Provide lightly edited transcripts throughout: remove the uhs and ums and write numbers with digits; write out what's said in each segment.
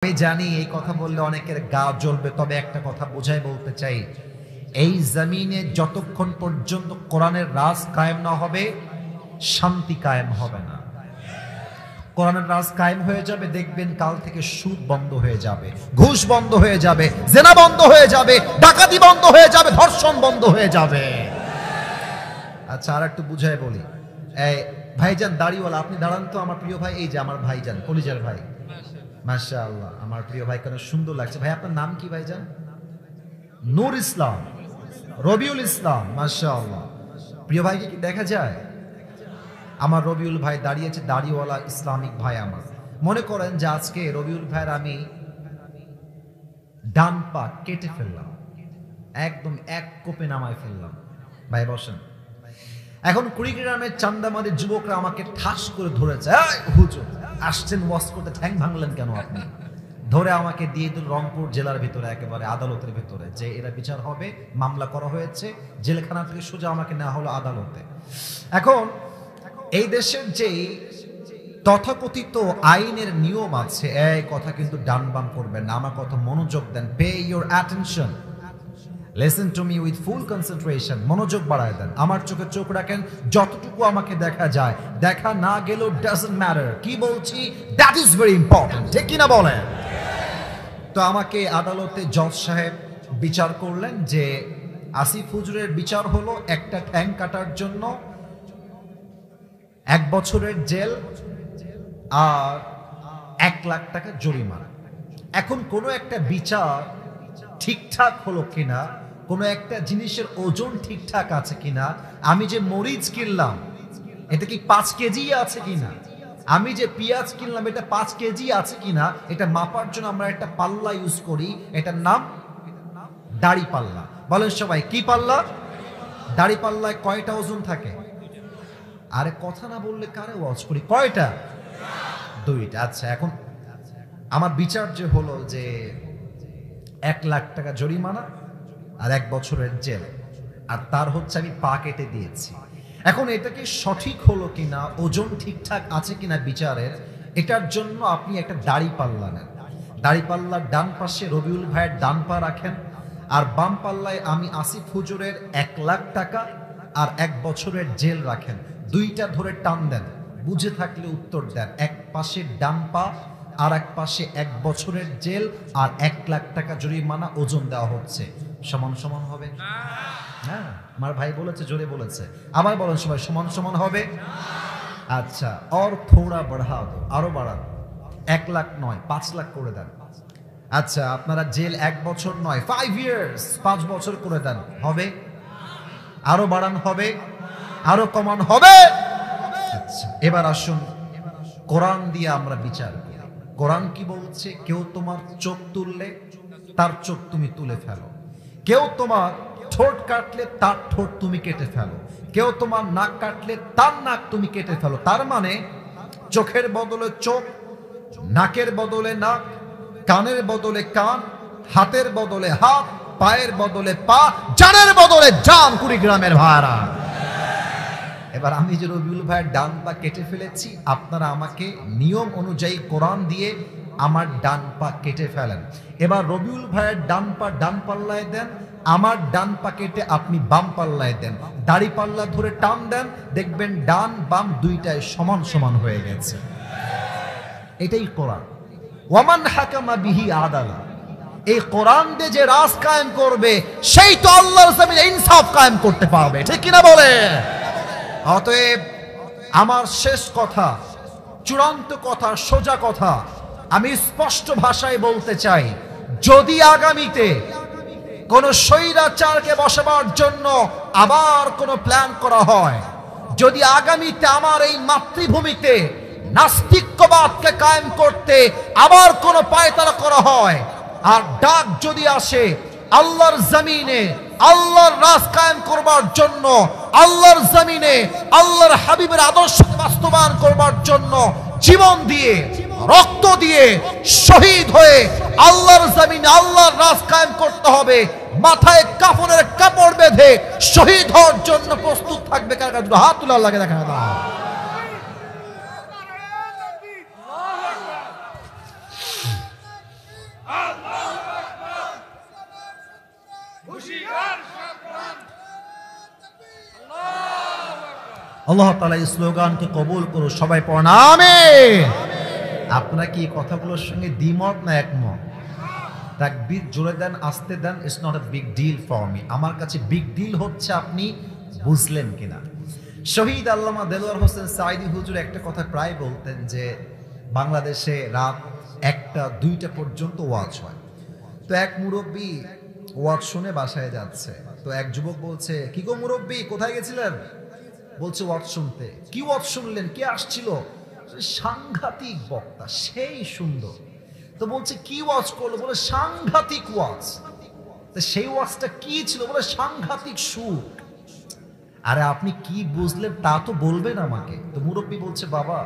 আমি জানি এই কথা বললে অনেকের গা জ্বলবে, তবে একটা কথা বোঝাই বলতে চাই, এই জমিনে যতক্ষণ পর্যন্ত কোরআনের রাজ কায়েম না হবে শান্তি কায়েম হবে না। কোরআনের রাজ কায়েম হয়ে যাবে, দেখবেন কাল থেকে সুদ বন্ধ হয়ে যাবে, ঘুষ বন্ধ হয়ে যাবে, জেনা বন্ধ হয়ে যাবে, ডাকাতি বন্ধ হয়ে যাবে, ধর্ষণ বন্ধ হয়ে যাবে। আচ্ছা, আর একটু বুঝাই বলি। এই ভাইজান দাড়িওয়ালা, আপনি দাঁড়ান তো আমার প্রিয় ভাই। এই যে আমার ভাইজান, কলিজার ভাই, মাশাআল্লাহ, আমার প্রিয় ভাই, কেন সুন্দর লাগছে। ভাই আপনার নাম কি ভাইজান? নূর ইসলাম, রবিউল ইসলাম, মাশাআল্লাহ। প্রিয় ভাইকে কি দেখা যায়? আমার রবিউল ভাই দাঁড়িয়েছে, দাড়িওয়ালা ইসলামিক ভাই আমার। মনে করেন যে আজকে রবিউল ভাইয়ের আমি ডান পা কেটে ফেললাম, একদম এক কোপে নামায় ফেললাম। ভাই বসেন। এখন কুড়িগ্রামের চান্দামাদের যুবকরা আমাকে ঠাস করে ধরেছে, হুজুর আসছেন ওয়াজ করতে, ঠ্যাং ভাঙলেন কেন আপনি? ধরে আমাকে দিয়ে দিল রংপুর জেলার ভিতরে, একেবারে আদালতের ভিতরে, যে এরা বিচার হবে, মামলা করা হয়েছে। জেলখানা থেকে সোজা আমাকে নেওয়া হলো আদালতে। এখন এই দেশের যেই তথাকথিত আইনের নিয়ম আছে, এই কথা কিন্তু ডান বাম করবেন না, আমার কথা মনোযোগ দেন। Pay your attention, listen to me with full concentration. মনোযোগ বাড়ায় দেন, আমার চোখে চোখ রাখেন। যতটুকু আমাকে দেখা যায়, দেখা না গেলেও ডাজন্ট ম্যাটার, কি বলছি দ্যাট ইজ ভেরি ইম্পর্টেন্ট, ঠিক কিনা বলেন? তো আমাকে আদালতে জজ সাহেব বিচার করলেন যে আসিফ হুজুরের বিচার হলো একটা ঠ্যাং কাটার জন্য 1 বছরের জেল আর 1 লাখ টাকা জরিমানা। এখন কোনো একটা বিচার ঠিকঠাক হলো কিনা, কোনো একটা জিনিসের ওজন ঠিকঠাক আছে কিনা, আমি যে মরিচ কিনলাম এটা কি 5 কেজি আছে কিনা, আমি যে পেঁয়াজ কিনলাম এটা 5 কেজি আছে কিনা, এটা মাপার জন্য আমরা একটা পাল্লা ইউজ করি, এটার নাম দাড়ি পাল্লা। বলেন সবাই, কি পাল্লা? দাড়ি পাল্লায় কয়টা ওজন থাকে? আরে কথা না বললে কারে ওয়াজ করি? কয়টা? 2টা। আচ্ছা, এখন আমার বিচার যে হলো যে 1 লাখ টাকা জরিমানা আর 1 বছরের জেল, আর তার হচ্ছে আমি পা কেটে দিয়েছি। এখন এটা কি সঠিক হলো কিনা, ওজন ঠিকঠাক আছে কিনা বিচারের, এটার জন্য আপনি একটা দাড়ি পাল্লা নেন। দাড়ি পাল্লার ডান পাশে রবিউল ভাইয়ের ডান পা রাখেন, আর বাম পাল্লায় আমি আসিফ হুজুরের 1 লাখ টাকা আর 1 বছরের জেল রাখেন। 2টা ধরে টান দেন, বুঝে থাকলে উত্তর দেন। এক পাশে ডান পা আর এক পাশে 1 বছরের জেল আর 1 লাখ টাকা জরিমানা ওজন দেওয়া হচ্ছে। সমান সমান হবে? হ্যাঁ, আমার ভাই বলেছে, জোরে বলেছে। আবার বলেন সবাই, সমান সমান হবে? আচ্ছা, और थोड़ा बढ़ा दो, আরো বাড়ান। 1 লাখ নয়, 5 লাখ করে দেন। আচ্ছা, আপনারা জেল 1 বছর নয়, 5 ইয়ার্স, 5 বছর করে দেন। হবে? আরো বাড়ান হবে? আরো কমান হবে? আচ্ছা, এবার আসুন কোরআন দিয়ে আমরা বিচার করি। কোরআন কি বলছে? কেউ তোমার চোখ তুললে তার চোখ তুমি তুলে ফেলো, কেউ তোমার ঠোঁট কাটলে তার ঠোঁট তুমি কেটে ফেলো, কেউ তোমার নাক কাটলে তার নাক তুমি কেটে ফেলো। তার মানে চোখের বদলে চোখ, নাকের বদলে নাক, কানের বদলে কান, হাতের বদলে হাত, পায়ের বদলে পা, জানের বদলে জান। কুড়িগ্রামের ভাইরা, এবার আমি যে রবিউল ভাইয়ের ডান পা কেটে ফেলেছি, আপনারা আমাকে নিয়ম অনুযায়ী কোরআন দিয়ে আমার ডান পা কেটে ফেলেন। এবার রবিউল ভাইয়ের ডান পা ডান পাল্লায় দেন, আমার ডান পা কেটে আপনি বাম পাল্লায় দেন। দাড়ি পাল্লা ধরে টান দেন, দেখবেন ডান বাম 2টাই সমান সমান হয়ে গেছে। এটাই কোরআন। ওয়ামান হাকামা বিহি আদালা। এই কোরআন দিয়ে যে রাজ কায়েম করবে, সেই তো আল্লাহর জমিনে ইনসাফ কায়েম করতে পারবে, ঠিক কিনা বলে? অতএব আমার শেষ কথা, চূড়ান্ত কথা, সোজা কথা, আমি স্পষ্ট ভাষায় বলতে চাই, যদি আগামীতে কোন স্বৈরাচারকে বসাবার জন্য আবার কোন প্ল্যান করা হয়, যদি আগামীতে আমার এই মাতৃভূমিতে নাস্তিক্যবাদকে কায়েম করতে আবার কোন পায়তারা করা হয়, আর ডাক যদি আসে আল্লাহর জমিনে আল্লাহর রাজ কায়েম করবার জন্য, আল্লাহর জমিনে আল্লাহর হাবিবের আদর্শকে বাস্তবায়ন করবার জন্য জীবন দিয়ে, রক্ত দিয়ে, শহীদ হয়ে আল্লাহর জমিনে আল্লাহর রাজ কায়েম করতে হবে, মাথায় কাফনের কাপড় বেঁধে শহীদ হওয়ার জন্য প্রস্তুত থাকবে। কার কাছে হাত তুলে আল্লাহকে দেখা দাও। আল্লাহ তাআলা এই স্লোগানকে কবুল করো, সবাই পড়ুন আমিন। আপনারা কি এই কথাগুলোর সঙ্গে দ্বিমত না একমত? তাকবীর জোরে দেন, আস্তে দেন, it's not a big deal for me. আমার কাছে বিগ ডিল হচ্ছে আপনি বুঝলেন কিনা। শহীদ আল্লামা দেলোয়ার হোসেন সাঈদী হুজুর একটা কথা প্রায় বলতেন যে বাংলাদেশে রাত 1টা 2টা পর্যন্ত ওয়াজ হয়। তো এক মুরব্বী ওয়াজ শুনে বাসায় যাচ্ছে, তো এক যুবক বলছে, কি গো মুরব্বী কোথায় গেছিলেন? বলছে ওয়াজ শুনতে। কি ওয়াজ শুনলেন? কে আসছিল? সাংঘাতিক বক্তা, সেই সুন্দর। তো বলছে কি ওয়াজ করলো? বলে সাংঘাতিক ওয়াজ। তো সেই ওয়াজটা কি ছিল? বলে সাংঘাতিক সুর। আরে আপনি কি বুঝলেন তা তো বলবেন আমাকে। তো মুরব্বী বলছে, বাবা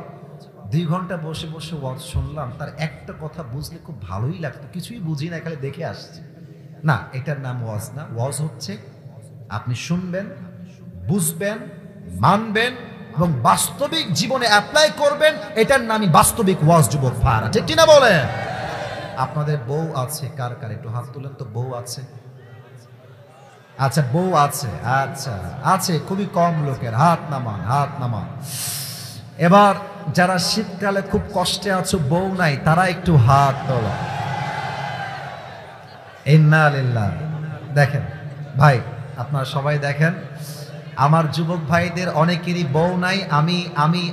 2 ঘন্টা বসে বসে ওয়াজ শুনলাম, তার একটা কথা বুঝলে খুব ভালোই লাগতো, কিছুই বুঝি না, খালি দেখে আসছি। না, এটার নাম ওয়াজ না। ওয়াজ হচ্ছে আপনি শুনবেন, বুঝবেন, মানবেন এবং বাস্তবিক জীবনে অ্যাপ্লাই করবেন, এটার নামই বাস্তবিক ওয়াজ। যুবক ভাইরা, ঠিক কিনা বলেন? আপনাদের বউ আছে কার কার? একটু হাত তুলেন তো। বউ আছে? আচ্ছা, বউ আছে। আচ্ছা আছে, খুবই কম লোকের। হাত নামান, হাত নামান। এবার যারা শীতকালে খুব কষ্টে আছো, বউ নাই, তারা একটু হাত তোলো। ইন্না লিল্লাহ। দেখেন ভাই, আপনারা সবাই দেখেন, আমার যুবক ভাইদের অনেকেরই বউ নাই।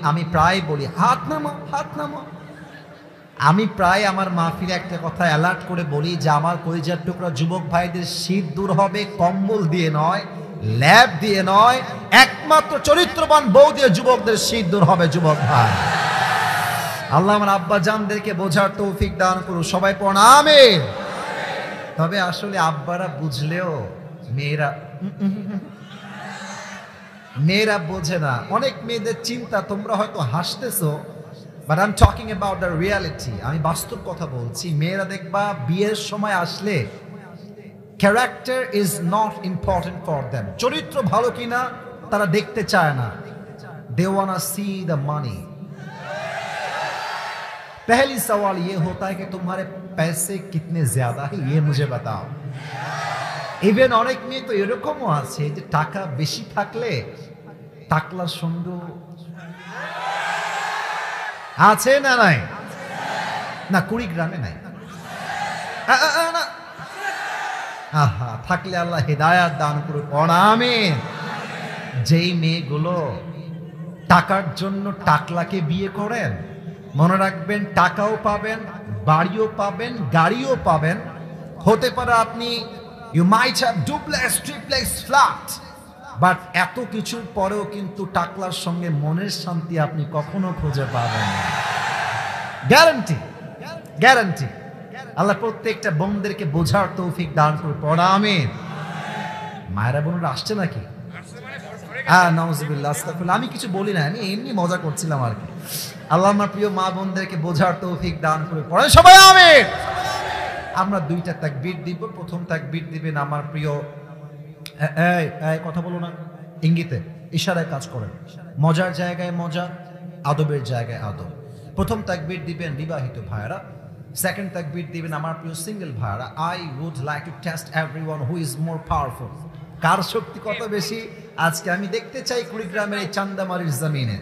আমি প্রায় বলি হাত নামো, হাত নামো। আমি প্রায় আমার মাহফিলে একটা কথা অ্যালার্ট করে বলি যে আমার কলিজার টুকরা যুবক ভাইদের শীত দূর হবে কম্বল দিয়ে নয়, ল্যাব দিয়ে নয়, একমাত্র চরিত্রবান বউ দিয়ে যুবকদের শীত দূর হবে। যুবক ভাই, আল্লাহ আমার আব্বা জানদেরকে বোঝার তৌফিক দান করুন, সবাই পড়ুন আমিন। তবে আসলে আব্বারা বুঝলেও মেয়েরা বোঝে না। অনেক মেয়েদের চিন্তা, তোমরা হয়তো হাসতেছো, but I am talking about the reality. আমি বাস্তব কথা বলছি। মেয়েরা দেখবা বিয়ের সময় আসলে character is not important for them. চরিত্র ভালো কিনা তারা দেখতে চায় না। They wanna see the money. पहली सवाल ये होता है कि तुम्हारे पैसे कितने ज्यादा है, ये मुझे बताओ। ইভেন অনেক মেয়ে তো এরকমও আছে যে টাকা বেশি থাকলে টাকলার সঙ্গে আছে না নাই? না, কুড়িগ্রামে নাই। আহা, থাকলে আল্লাহ হেদায়াত দান করুন, আমিন। যেই মেয়েগুলো টাকার জন্য টাকলাকে বিয়ে করেন, মনে রাখবেন টাকাও পাবেন, বাড়িও পাবেন, গাড়িও পাবেন। হতে পারে আপনি you might have duplex triplex flat, but এত কিছুর পরেও কিন্তু টাকলার সঙ্গে মনের শান্তি আপনি কখনো খুঁজে পাবেন না। Guarantee, guarantee. আল্লাহ প্রত্যেকটা বোনদেরকে বোঝার তৌফিক দান করুন, পড়া আমিন। মায়েরা বোনরা আসছে নাকি? নাউজুবিল্লাহ, আস্তাগফিরুল্লাহ। আমি কিছু বলি না, আমি এমনি মজা করছিলাম আর কি। আল্লাহ আমার প্রিয় মা বোনদেরকে বোঝার তৌফিক দান করে পড়েন সবাই আমিন। আমরা 2টা তাকবীর দিব। প্রথম তাকবীর দিবেন আমার প্রিয়, এই কথা বলো না, ইঙ্গিতে ইশারায় কাজ করেন। মজার জায়গায় মজা, আদবের জায়গায় আদব। প্রথম তাকবীর দিবেন বিবাহিত ভাইরা। সেকেন্ড তাকবীর দিবেন আমার প্রিয় সিঙ্গেল ভাইরা। I would like to test everyone who is more powerful. কার শক্তি কত বেশি আজকে আমি দেখতে চাই কুড়িগ্রামের এই চান্দামারির জমিনে।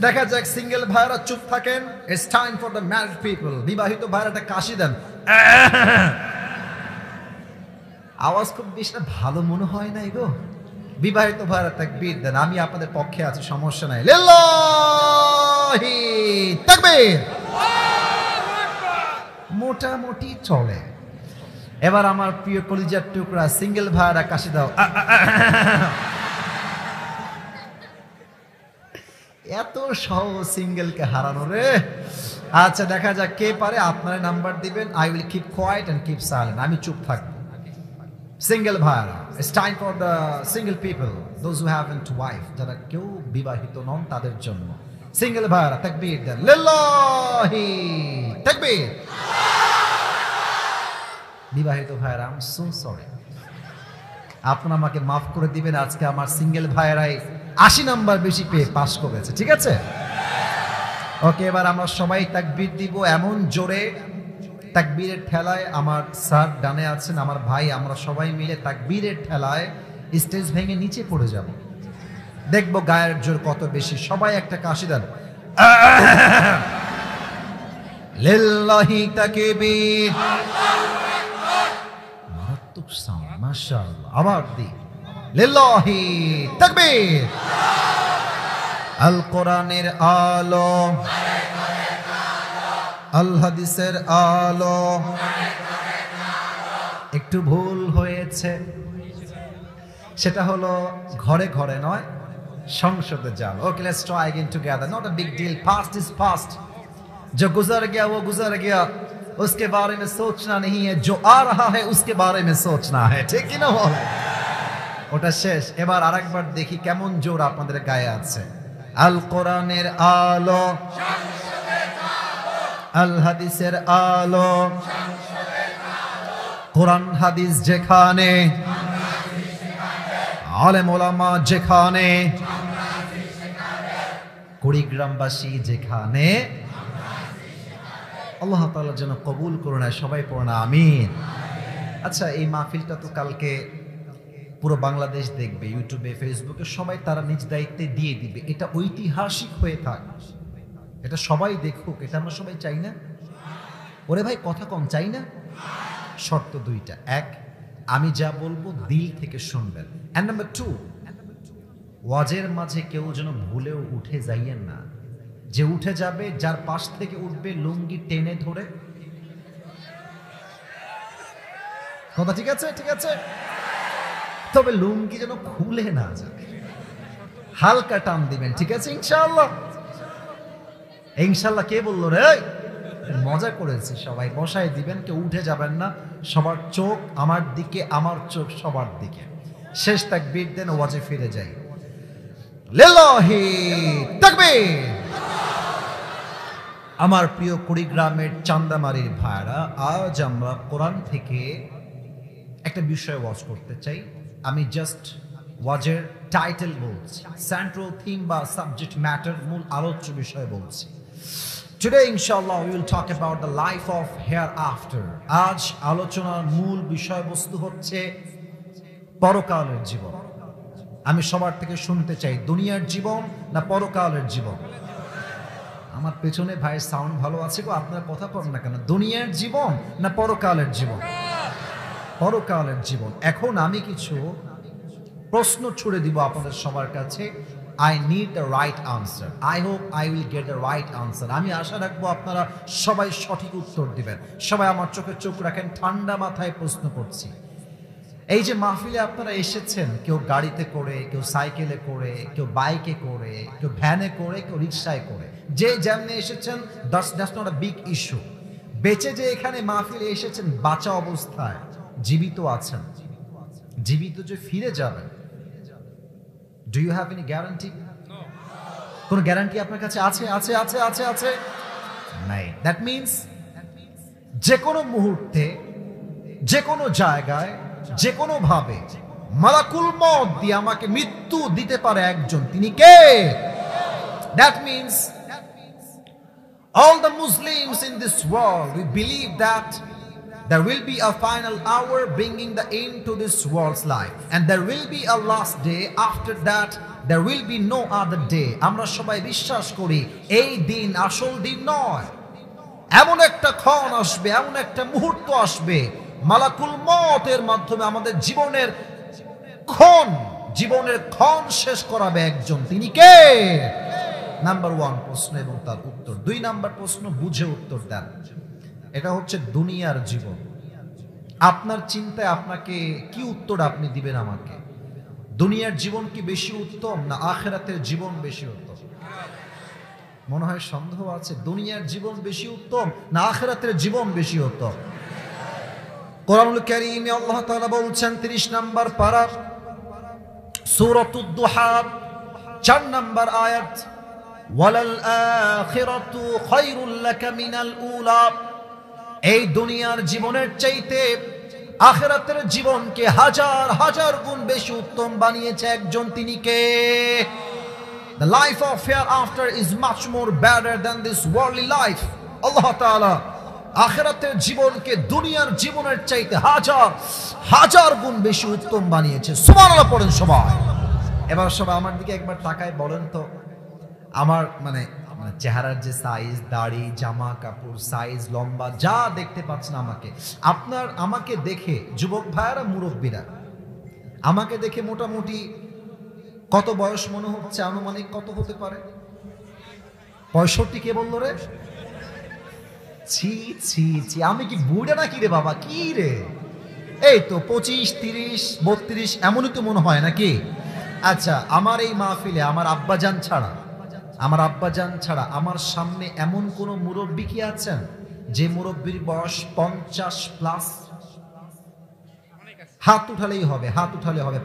দেখা যাক সিঙ্গেল ভাইরা চুপ থাকেন। It's time for the married people. বিবাহিত ভাইরাটা কাশি দেন। আওয়াজ খুব বেশি ভালো মনে হয় না গো। বিবাহিত ভাইরা তাকবীর দেন। আমি আপনাদের পক্ষে আছি, সমস্যা নাই। লিল্লাহি তাকবীর। মোটামুটি চলে। এবার আমার প্রিয় কলিজার টুকরা সিঙ্গেল ভাইরা কাশি দাও। এত সহজ সিঙ্গেলকে হারানো রে। আচ্ছা, দেখা যাক কে পারে। আপনারা নাম্বার দিবেন। I will keep quiet and keep silent. আমি চুপ থাকবো। সিঙ্গেল ভাইরা, it's time for the single people, those who haven't wife, যারা কেউ বিবাহিত নন তাদের জন্য। সিঙ্গেল ভাইরা তাকবীর দেন। লিল্লাহি তাকবীর। বিবাহিত ভাইরা, আই এম সো সরি, আপনারা আমাকে মাফ করে দিবেন। আজকে আমার সিঙ্গেল ভাইরাই 80 নাম্বার বেশি পেয়ে পাস করেছে, ঠিক আছে? ওকে, এবার আমরা সবাই তাকবীর দিব এমন জোরে, তাকবীরের ঠেলায় আমার স্যার ডানে আছেন, আমার ভাই, আমরা সবাই মিলে তাকবীরের ঠেলায় স্টেজ ভেঙে নিচে পড়ে যাব। দেখবো গায়ের জোর কত বেশি। সবাই একটা কাশি দেন। লিল্লাহি তাকবীর। মারাত্মক সাউন্ড, মাশাআল্লাহ। আবার দি, লিল্লাহি তাকবীর। আল কোরআনের আলো, আল হাদিসের আলো। একটু ভুল হয়েছে, সেটা হলো ঘরে ঘরে নয়, সংসদে যান। Okay, let's try again together. Not a big deal, past is past. जो गुजर गया वो गुजर गया, उसके बारे में सोचना नहीं है, जो आ रहा है उसके बारे में सोचना है। ठीक है ना? বলে ওটা শেষ। এবার আরেকবার দেখি কেমন জোর আপনাদের গায়ে আছে। আল কোরআনের আলো, আল হাদিসের আলো। কোরআন হাদিস যেখানে, আলেম ওলামা যেখানে, কুড়িগ্রামবাসী যেখানে, আল্লাহ তাআলা যেন কবুল করুন। সবাই পড়ুন আমিন। আচ্ছা, এই মাহফিলটা তো কালকে পুরো বাংলাদেশ দেখবে, ইউটিউবে, ফেসবুকে সবাই তারা নিজ দায়িত্বে দিয়ে দিবে। এটা ঐতিহাসিক হয়ে থাক, এটা সবাই দেখুক, এটা আমরা সবাই চাই না? ওরে ভাই কথা কম, চাই না? শর্ত দুইটা। এক, আমি যা বলবো দিল থেকে শুনবেন। এন্ড নাম্বার 2, ওয়াজের মাঝে কেউ যেন ভুলেও উঠে যাইয়েন না। যে উঠে যাবে, যার পাশ থেকে উঠবে, লুঙ্গি টেনে ধরে। কথা ঠিক আছে? ঠিক আছে, তবে লুঙ্গি যেন খুলে না যায়, হালকা টান দিবেন। ঠিক আছে? ইনশাআল্লাহ। ইনশাআল্লাহ কে বললো রে? মজা করেছি। সবাই বসায় দিবেন, কেউ উঠে যাবেন না। সবার চোখ আমার দিকে, আমার চোখ সবার দিকে। শেষ তাকবীর দেন, ওয়াজে ফিরে যাই। লিল্লাহি তাকবীর। আমার প্রিয় কুড়িগ্রামের চান্দামারির ভাইরা, আজ আমরা কোরআন থেকে একটা বিষয় ওয়াজ করতে চাই। আমি জাস্ট ওয়াজের টাইটেল বলছি, সেন্ট্রাল থিম বা সাবজেক্ট ম্যাটার, মূল আলোচ্য বিষয় বলছি। Today, inshallah, we will talk about the life of hereafter. আজ আলোচনার মূল বিষয়বস্তু হচ্ছে পরকালের জীবন। আমি সবার থেকে শুনতে চাই, দুনিয়ার জীবন না পরকালের জীবন? আমার পেছনে ভাইয়ের সাউন্ড ভালো আছে গো, আপনারা কথা বলেন না কেন? দুনিয়ার জীবন না পরকালের জীবন? পরকালের জীবন। এখন আমি কিছু প্রশ্ন ছুড়ে দিব আপনাদের সবার কাছে। I need the right answer. I hope I will get the right answer. আমি আশা রাখবো আপনারা সবাই সঠিক উত্তর দিবেন। সবাই আমার চোখে চোখ রাখেন, ঠান্ডা মাথায় প্রশ্ন করছি। এই যে মাহফিলে আপনারা এসেছেন, কেউ গাড়িতে করে, কেউ সাইকেলে করে, কেউ বাইকে করে, কেউ ভ্যানে করে, কেউ রিক্সায় করে, যে যেমনি এসেছেন, that's not a big issue. বেঁচে যে এখানে মাহফিলে এসেছেন, বাঁচা অবস্থায় জীবিত আছেন, জীবিত যে ফিরে যাবেন, Do you have any guarantee? No. কোন গ্যারান্টি আপনার কাছে আছে? আছে আছে আছে আছে নাই। দ্যাট মিন্স যে কোনো মুহূর্তে, যে কোনো জায়গায়, যে কোনো ভাবে মালাকুল মউত দিয়ে আমাকে মৃত্যু দিতে পারে একজন, তিনি কে? That means all the Muslims in this world, we believe that there will be a final hour bringing the end to this world's life, and there will be a last day. After that, there will be no other day. আমরা সবাই বিশ্বাস করি এই দিন আসল দিন নয়। এমন একটা ক্ষণ আসবে, এমন একটা মুহূর্ত আসবে, মালাকুল মউতের মাধ্যমে আমাদের জীবনের ক্ষণ শেষ করাবে একজন, তিনি কে? নাম্বার 1 প্রশ্ন এবং তার উত্তর। 2 নাম্বার প্রশ্ন, বুঝে উত্তর দেন। এটা হচ্ছে দুনিয়ার জীবন। আপনার চিন্তায় আপনাকে কি উত্তর আপনি দিবেন আমাকে? দুনিয়ার জীবন কি বেশি উত্তম না আখিরাতের জীবন বেশি উত্তম? মনে হয় সন্দেহ আছে। দুনিয়ার জীবন বেশি উত্তম না আখিরাতের জীবন বেশি উত্তম? কোরআনুল কারীমে আল্লাহ তাআলা বলছেন 30 নম্বর পারা, সূরাতুদ দুহা 4 নম্বর আয়াত, ওয়ালাল আখিরাতু খায়রুল লাকা মিনাল উলা। এই দুনিয়ার জীবনের চাইতে আখিরাতের জীবনকে হাজার হাজার গুণ বেশি উত্তম বানিয়েছে একজন, তিনি কে? The life of hereafter is much more better than this worldly life. আল্লাহ তাআলা আখিরাতের জীবনকে দুনিয়ার জীবনের চাইতে হাজার হাজার গুণ বেশি উত্তম বানিয়েছে। সুবহানাল্লাহ পড়েন সবাই। এবার সবাই আমার দিকে একবার তাকায় বলেন তো, আমার মানে চেহারার যে সাইজ, দাড়ি, জামা কাপড় সাইজ, লম্বা যা দেখতে পাচ্ছেন আমাকে দেখে যুবক ভাইয়ারা, মুরব্বীরা আমাকে দেখে মোটামুটি কত বয়স মনে হচ্ছে? আনুমানিক কত হতে পারে? 65 কে বললো রে? ছি ছি ছি, আমি কি বুড়া নাকি রে বাবা? কি রে, এই তো 25, 30, 32 এমনই তো মনে হয় নাকি? আচ্ছা, আমার এই মাহফিলে আমার আব্বাজান ছাড়া আমার সামনে এমন কোন মুরব্বী কি আছেন যে মুরব্বীর বয়স 50 প্লাস? হাত উঠালেই হবে,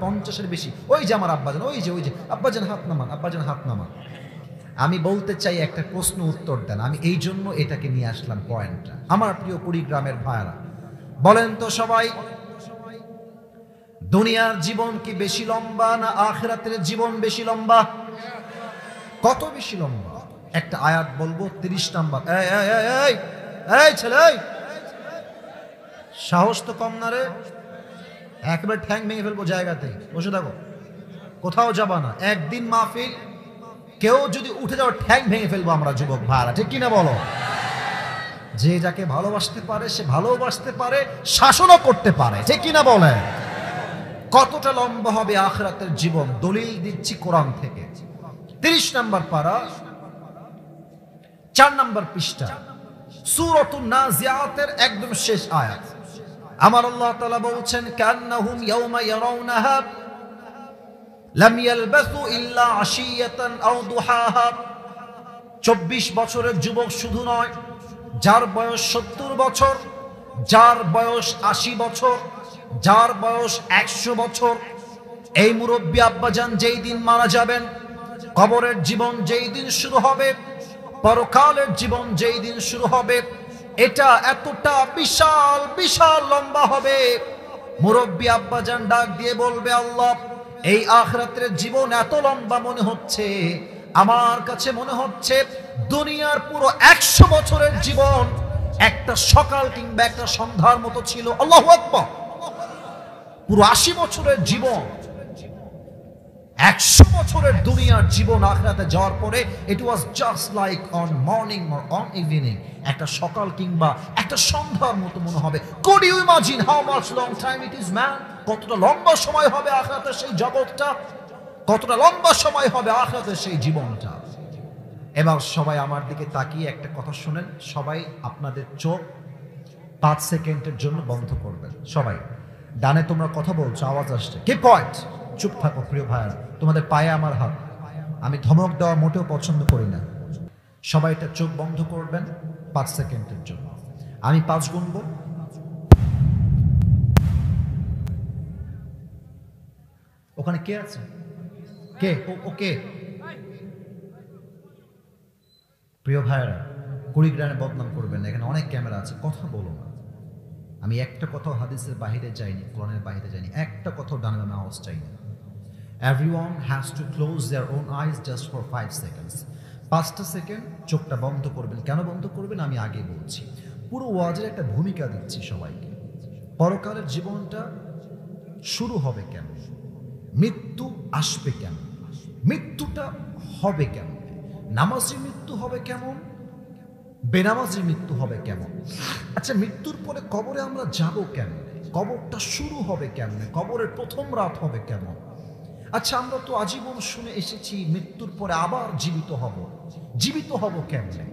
50-এর বেশি। ওই যে আমার আব্বাজান, ওই যে আব্বাজান হাত নামান। আমি বলতে চাই, একটা প্রশ্ন উত্তর দেন। আমি এই জন্য এটাকে নিয়ে আসলাম পয়েন্টটা। আমার প্রিয় কুড়িগ্রামের ভাইরা, বলেন তো সবাই, দুনিয়ার জীবন কি বেশি লম্বা না আখিরাতের জীবন বেশি লম্বা? কত বেশি লম্বা? একটা আয়াত বলবো, 30 নাম্বার। এই ছেলে, সাহস তো কম না রে, একেবারে ঠ্যাং ভেঙে ফেলবো জায়গাতে। বসে থাকো, কোথাও যাবা না। একদিন মাহফিল, কেউ যদি উঠে যাও ঠ্যাং ভেঙে ফেলবো আমরা যুবক ভাইরা, ঠিক কিনা বলো? যে যাকে ভালোবাসতে পারে সে ভালোবাসতে পারে, শাসনও করতে পারে, ঠিক কিনা বলে? কতটা লম্বা হবে আখিরাতের জীবন? দলিল দিচ্ছি কোরআন থেকে। 30 নাম্বার পারা, 4 নাম্বার পৃষ্ঠা, সূরাতুন নাজিয়াতের একদম শেষ আয়াত। আমার আল্লাহ তাআলা বলছেন, কান্নাহুম ইয়াওমা ইয়ারাউনাহা লাম ইয়ালবাসু ইল্লা আশিয়াতান আও দুহাহা। 24 বছরের যুবক শুধু নয়, যার বয়স 70 বছর, যার বয়স 80 বছর, যার বয়স 100 বছর, এই মুরব্বী আব্বাজান যেই দিন মারা যাবেন, কবরের জীবন যেই দিন শুরু হবে, পরকালের জীবন যেই দিন শুরু হবে, এটা এতটা বিশাল বিশাল লম্বা হবে। মুরব্বী আব্বাজান ডাক দিয়ে বলবে, আল্লাহ, এই আখিরাতের জীবন এত লম্বা মনে হচ্ছে, আমার কাছে মনে হচ্ছে দুনিয়ার পুরো 100 বছরের জীবন একটা সকাল কিংবা একটা সন্ধ্যার মতো ছিল। আল্লাহু আকবার। পুরো 80 বছরের জীবন, 100 বছরের দুনিয়ার জীবন আখিরাতে যাওয়ার পরে, it was just like on morning or on evening, একটা সকাল কিংবা একটা সন্ধ্যার মতো মনে হবে। Could you imagine how much long time it is man? কতটা লম্বা সময় হবে আখিরাতের সেই জগৎটা, কতটা লম্বা সময় হবে আখিরাতের সেই জীবনটা। এবার সবাই আমার দিকে তাকিয়ে একটা কথা শুনেন। সবাই আপনাদের চোখ 5 সেকেন্ডের জন্য বন্ধ করবেন। সবাই ডানে তোমরা কথা বলছো, আওয়াজ আসছে, কি পয়েন্ট? চুপ থাকো প্রিয় ভাইরা, তোমাদের পায়ে আমার হাত। আমি ধমক দেওয়া মোটেও পছন্দ করি না। সবাই এটা চোখ বন্ধ করবেন 5 সেকেন্ডের জন্য। আমি 5 গুনব, ওখানে কে আছে? কে? ওকে প্রিয় ভাইরা, কুড়িগ্রামে বদনাম করবেন না, এখানে অনেক ক্যামেরা আছে, কথা বলো না। আমি একটা কথাও হাদিসের বাহিরে যাইনি, কোরআনের বাহিরে যাইনি, একটা কথাও ডানে বামে আওয়াজ চাইনি। Everyone has to close their own eyes just for 5 seconds. 5টা সেকেন্ড চোখটা বন্ধ করবেন। কেন বন্ধ করবেন আমি আগে বলছি। পুরো ওয়াজের একটা ভূমিকা দিচ্ছি সবাইকে। পরকালের জীবনটা শুরু হবে কেন? মৃত্যু আসবে কেন? মৃত্যুটা হবে কেন? নামাজি মৃত্যু হবে কেমন? বেনামাজি মৃত্যু হবে কেমন? আচ্ছা, মৃত্যুর পরে কবরে আমরা যাব কেন? কবরটা শুরু হবে কেমন? কবরের প্রথম রাত হবে কেমন? আচ্ছা, আমরা তো আজীবন শুনে এসেছি মৃত্যুর পরে আবার জীবিত হব। জীবিত হব কেমনে?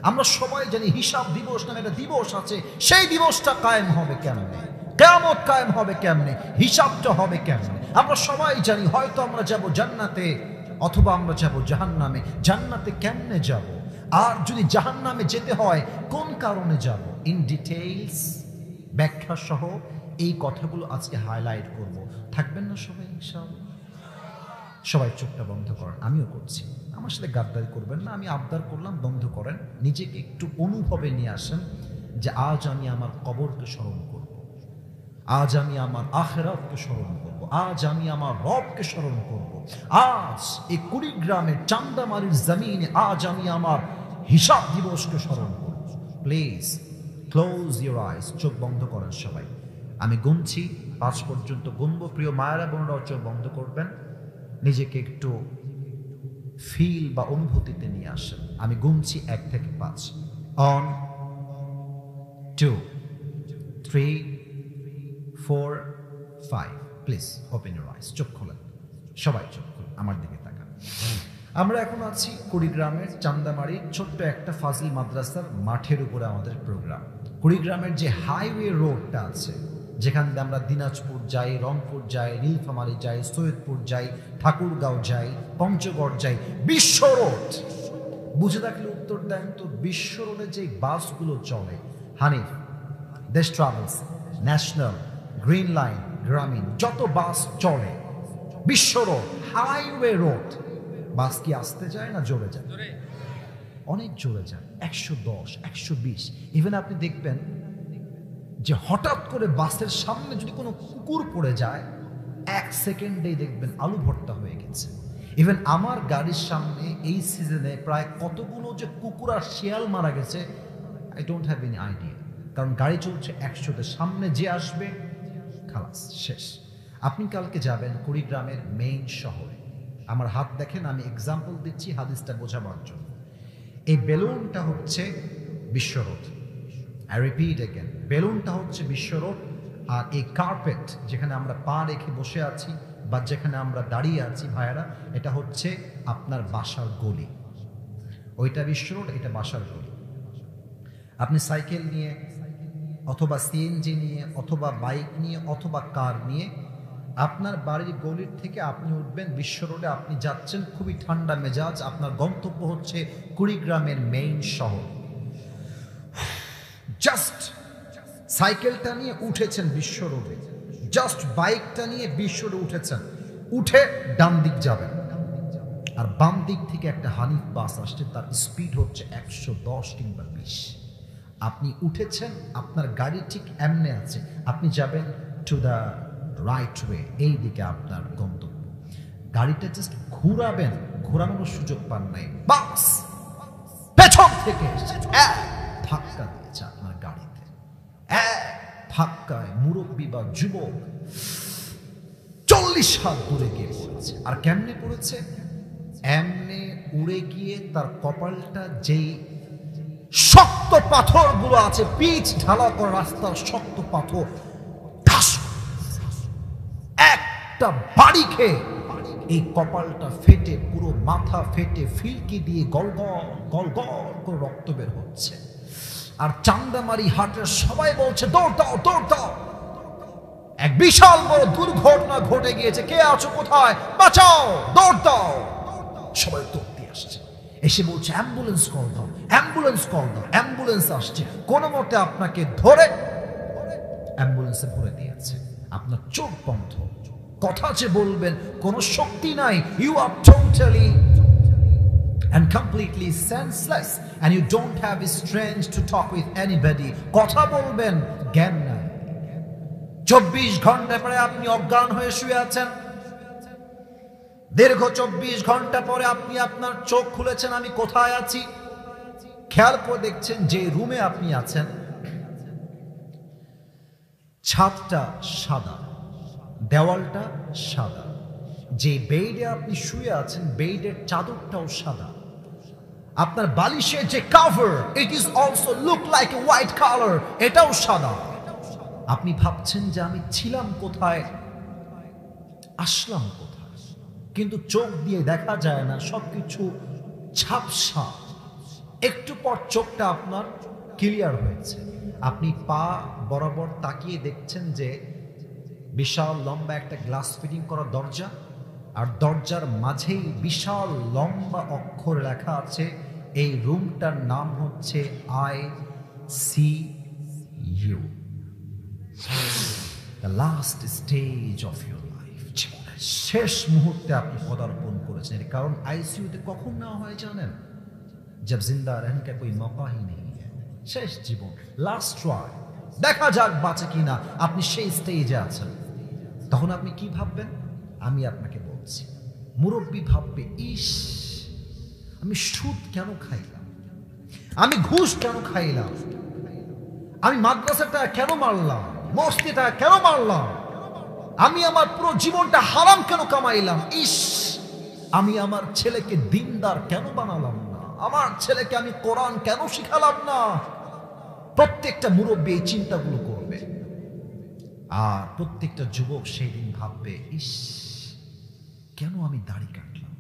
আমরা সবাই জানি হিসাব দিবস নামে একটা দিবস আছে, সেই দিবসটা কায়েম হবে কেমনে? কিয়ামত কায়েম হবে কেমনে? হিসাবটা হবে কেমনে? আমরা সবাই জানি হয়তো আমরা যাব জান্নাতে অথবা আমরা যাব জাহান্নামে। জান্নাতে কেমনে যাব? আর যদি জাহান্নামে যেতে হয় কোন কারণে যাব? ইন ডিটেইলস ব্যাখ্যা সহ এই কথাগুলো আজকে হাইলাইট করব। থাকবেন না সবাই ইনশাআল্লাহ? সবাই চোখটা বন্ধ করেন, আমিও করছি। আমার সাথে গাদ্দারি করবেন না, আমি আবদার করলাম বন্ধ করেন। নিজেকে একটু অনুভবে নিয়ে আসেন যে আজ আমি আমার কবরকে স্মরণ করব, আজ আমি আমার আখিরাতকে স্মরণ করব, আজ আমি আমার রবকে স্মরণ করব, আজ এই কুড়িগ্রামের চান্দামারির জমিনে আজ আমি আমার হিসাব দিবসকে স্মরণ করব। প্লিজ ক্লোজ ইউর আইস, চোখ বন্ধ করেন সবাই। আমি গুনছি, 5 পর্যন্ত গুনবো। প্রিয় মায়েরা বোনরাও চোখ বন্ধ করবেন। নিজেকে একটু ফিল বা অনুভূতিতে নিয়ে আসেন। আমি গুনছি 1 থেকে 5। On, 2, 3, 4, 5। Please open your eyes. চোখ খোলেন, সবাই চোখ খোলেন, আমার দিকে তাকান। আমরা এখন আছি কুড়িগ্রামের চান্দামারির ছোট্ট একটা ফাজিল মাদ্রাসার মাঠের উপরে আমাদের প্রোগ্রাম। কুড়িগ্রামের যে হাইওয়ে রোডটা আছে, যেখান দিয়ে আমরা দিনাজপুর যাই, রংপুর যাই, নীলফামারী যাই, সৈয়দপুর যাই, ঠাকুরগাঁও যাই, পঞ্চগড় যাই, বিশ্ব রোড। বুঝে থাকলে উত্তর দেন তো, বিশ্ব রোডে যে বাসগুলো চলে, হানিফ, দেশ ট্রাভেলস, ন্যাশনাল, গ্রিন লাইন, গ্রামীণ, যত বাস চলে বিশ্ব রোড, হাইওয়ে রোড, বাস কি আসতে যায় না জোরে যায়? অনেক জোরে যায়, 110, 120। ইভেন আপনি দেখবেন যে হঠাৎ করে বাসের সামনে যদি কোনো কুকুর পড়ে যায়, 1 সেকেন্ডেই দেখবেন আলু ভর্তা হয়ে গেছে। ইভেন আমার গাড়ির সামনে এই সিজনে প্রায় কতগুলো যে কুকুর আর শিয়াল মারা গেছে, I don't have any idea. কারণ গাড়ি চলছে 100-তে, সামনে যে আসবে খালাস, শেষ। আপনি কালকে যাবেন কুড়িগ্রামের মেইন শহরে। আমার হাত দেখেন, আমি এক্সাম্পল দিচ্ছি হাদিসটা বোঝাবার জন্য। এই বেলুনটা হচ্ছে বিশ্ব রোড। আই রিপিট এগেন, বেলুনটা হচ্ছে বিশ্ব রোড। আর এই কার্পেট যেখানে আমরা পা রেখে বসে আছি বা যেখানে আমরা দাঁড়িয়ে আছি ভাইয়ারা, এটা হচ্ছে আপনার বাসার গলি। ওইটা বিশ্ব রোড, এটা বাসার গলি। আপনি সাইকেল নিয়ে অথবা সিএনজি নিয়ে অথবা বাইক নিয়ে অথবা কার নিয়ে আপনার বাড়ির গলির থেকে আপনি উঠবেন বিশ্ব রোডে। আপনি যাচ্ছেন খুবই ঠান্ডা মেজাজ, আপনার গন্তব্য হচ্ছে কুড়িগ্রামের মেইন শহর। জাস্ট সাইকেলটা নিয়ে উঠেছেন বিশ্ব রোডে, জাস্ট বাইকটা নিয়ে বিশ্ব রোডে উঠেছেন, উঠে ডান দিক যাবেন, আর বাম দিক থেকে একটা হানিফ বাস আসছে, তার স্পিড হচ্ছে 110 কিংবা 20। আপনি উঠেছেন, আপনার গাড়ি ঠিক এমনে আছে, আপনি যাবেন টু দ্য রাইট ওয়ে, এই দিকে আপনার গন্তব্য। গাড়িটা জাস্ট ঘুরাবেন, ঘোরানোর সুযোগ পান নাই, বাস পেছন থেকে ধাক্কা দিয়েছে আপনার গাড়িতে। ধাক্কায় মুরব্বী বা যুবক 40 হাত দূরে গিয়ে পড়েছে। আর কেমনে পড়েছে? এমনে উড়ে গিয়ে তার কপালটা যেই শক্ত পাথরগুলো আছে, পিচ ঢালা করা রাস্তার শক্ত পাথর, একটা বাড়ি খেয়ে এই কপালটা ফেটে, পুরো মাথা ফেটে ফিলকি দিয়ে গল গল করে রক্ত বের হচ্ছে। আর চান্দামারি হাটের সবাই বলছে দৌড় দাও, দৌড় দাও। এক বিশাল বড় দুর্ঘটনা ঘটে গিয়েছে, কে আছো কোথায়, বাঁচাও, দৌড় দাও। সবাই দৌড় দিয়ে আসছে, এসে বলছে অ্যাম্বুলেন্স কল দাও, অ্যাম্বুলেন্স কল দাও। অ্যাম্বুলেন্স আসছে, কোনো মতে আপনাকে ধরে অ্যাম্বুলেন্সে ভরে দিয়েছে। আপনার চোখ বন্ধ, কথা যে বলবেন কোনো শক্তি নাই। You are totally and completely senseless and you don't have strength to talk with anybody. কথা বলবেন জ্ঞান নাই। 24 ঘন্টা পরে আপনি অজ্ঞান হয়ে শুয়ে আছেন। দীর্ঘ 24 ঘন্টা পরে আপনি আপনার চোখ খুলেছেন, আমি কোথায় আছি খেয়াল করে দেখছেন যে রুমে আপনি আছেন, ছাদটা সাদা, দেওয়ালটা সাদা, যে বেডে আপনি শুয়ে আছেন বেডের চাদরটাও সাদা, আপনার বালিশের যে cover it is also look like a white colour, এটাও সাদা। আপনি ভাবছেন যে আমি ছিলাম কোথায়, আসলাম কোথায়, কিন্তু চোখ দিয়ে দেখা যায় না, সবকিছু ঝাপসা। একটু পর চোখটা আপনার ক্লিয়ার হয়েছে, আপনি পা বরাবর তাকিয়ে দেখছেন যে বিশাল লম্বা একটা গ্লাস ফিটিং করা দরজা, আর দরজার মাঝেই বিশাল লম্বা অক্ষর লেখা আছে এই রুমটার নাম হচ্ছে ICU, the last stage of your life। জীবনের শেষ মুহূর্তে আপনি পদার্পণ করেছেন। কারণ আইসিইউতে কখন নেওয়া হয় জানেন? जब जिंदा रहने का कोई मौका ही नहीं है। শেষ জীবন, লাস্ট ট্রাই, দেখা যাক বাঁচে কিনা। আপনি সেই স্টেজে আছেন, তখন আপনি কি ভাববেন? আমি আপনাকে বলছি, মুরব্বী ভাববে, ইস আমি সুদ কেন খাইলাম, আমি ঘুষ কেন খাইলাম, আমি মাদ্রাসাটা কেন মারলাম, মসজিদটা কেন মারলাম, আমি আমার পুরো জীবনটা হারাম কেন কামাইলাম, ইস আমি আমার ছেলেকে দিনদার কেন বানালাম না, আমার ছেলেকে আমি কোরআন কেন শিখালাম না। প্রত্যেকটা মুরব্বী এই চিন্তাগুলো করবে। আর প্রত্যেকটা যুবক সেই দিন ভাববে, ইস কেন আমি দাড়ি কাটলাম,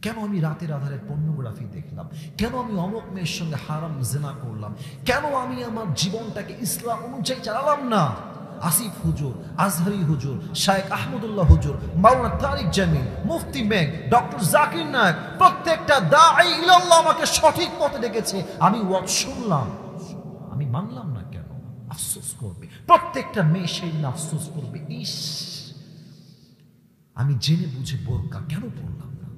কেন আমি রাতের আধারে পর্নোগ্রাফি দেখলাম, কেন আমি অমুক মেয়ের সঙ্গে হারাম জেনা করলাম, কেন আমি আমার জীবনটাকে ইসলাম অনুযায়ী চালালাম না। আসিফ হুজুর, আজহারি হুজুর, শায়েখ আহমদুল্লাহ হুজুর, মাওলানা তারিক জামিল, মুফতি মেঘ, ডক্টর জাকির নায়েক, প্রত্যেকটা দাঈ ইলাল্লাহ আমাকে সঠিক পথে ডেকেছে, আমি ওয়াজ শুনলাম, আমি মানলাম না কেন। আফসোস করবে প্রত্যেকটা মেয়ে, সেই দিন আফসোস করবে, ইস আমি জেনে বুঝে বোরকা কেন পড়লাম না,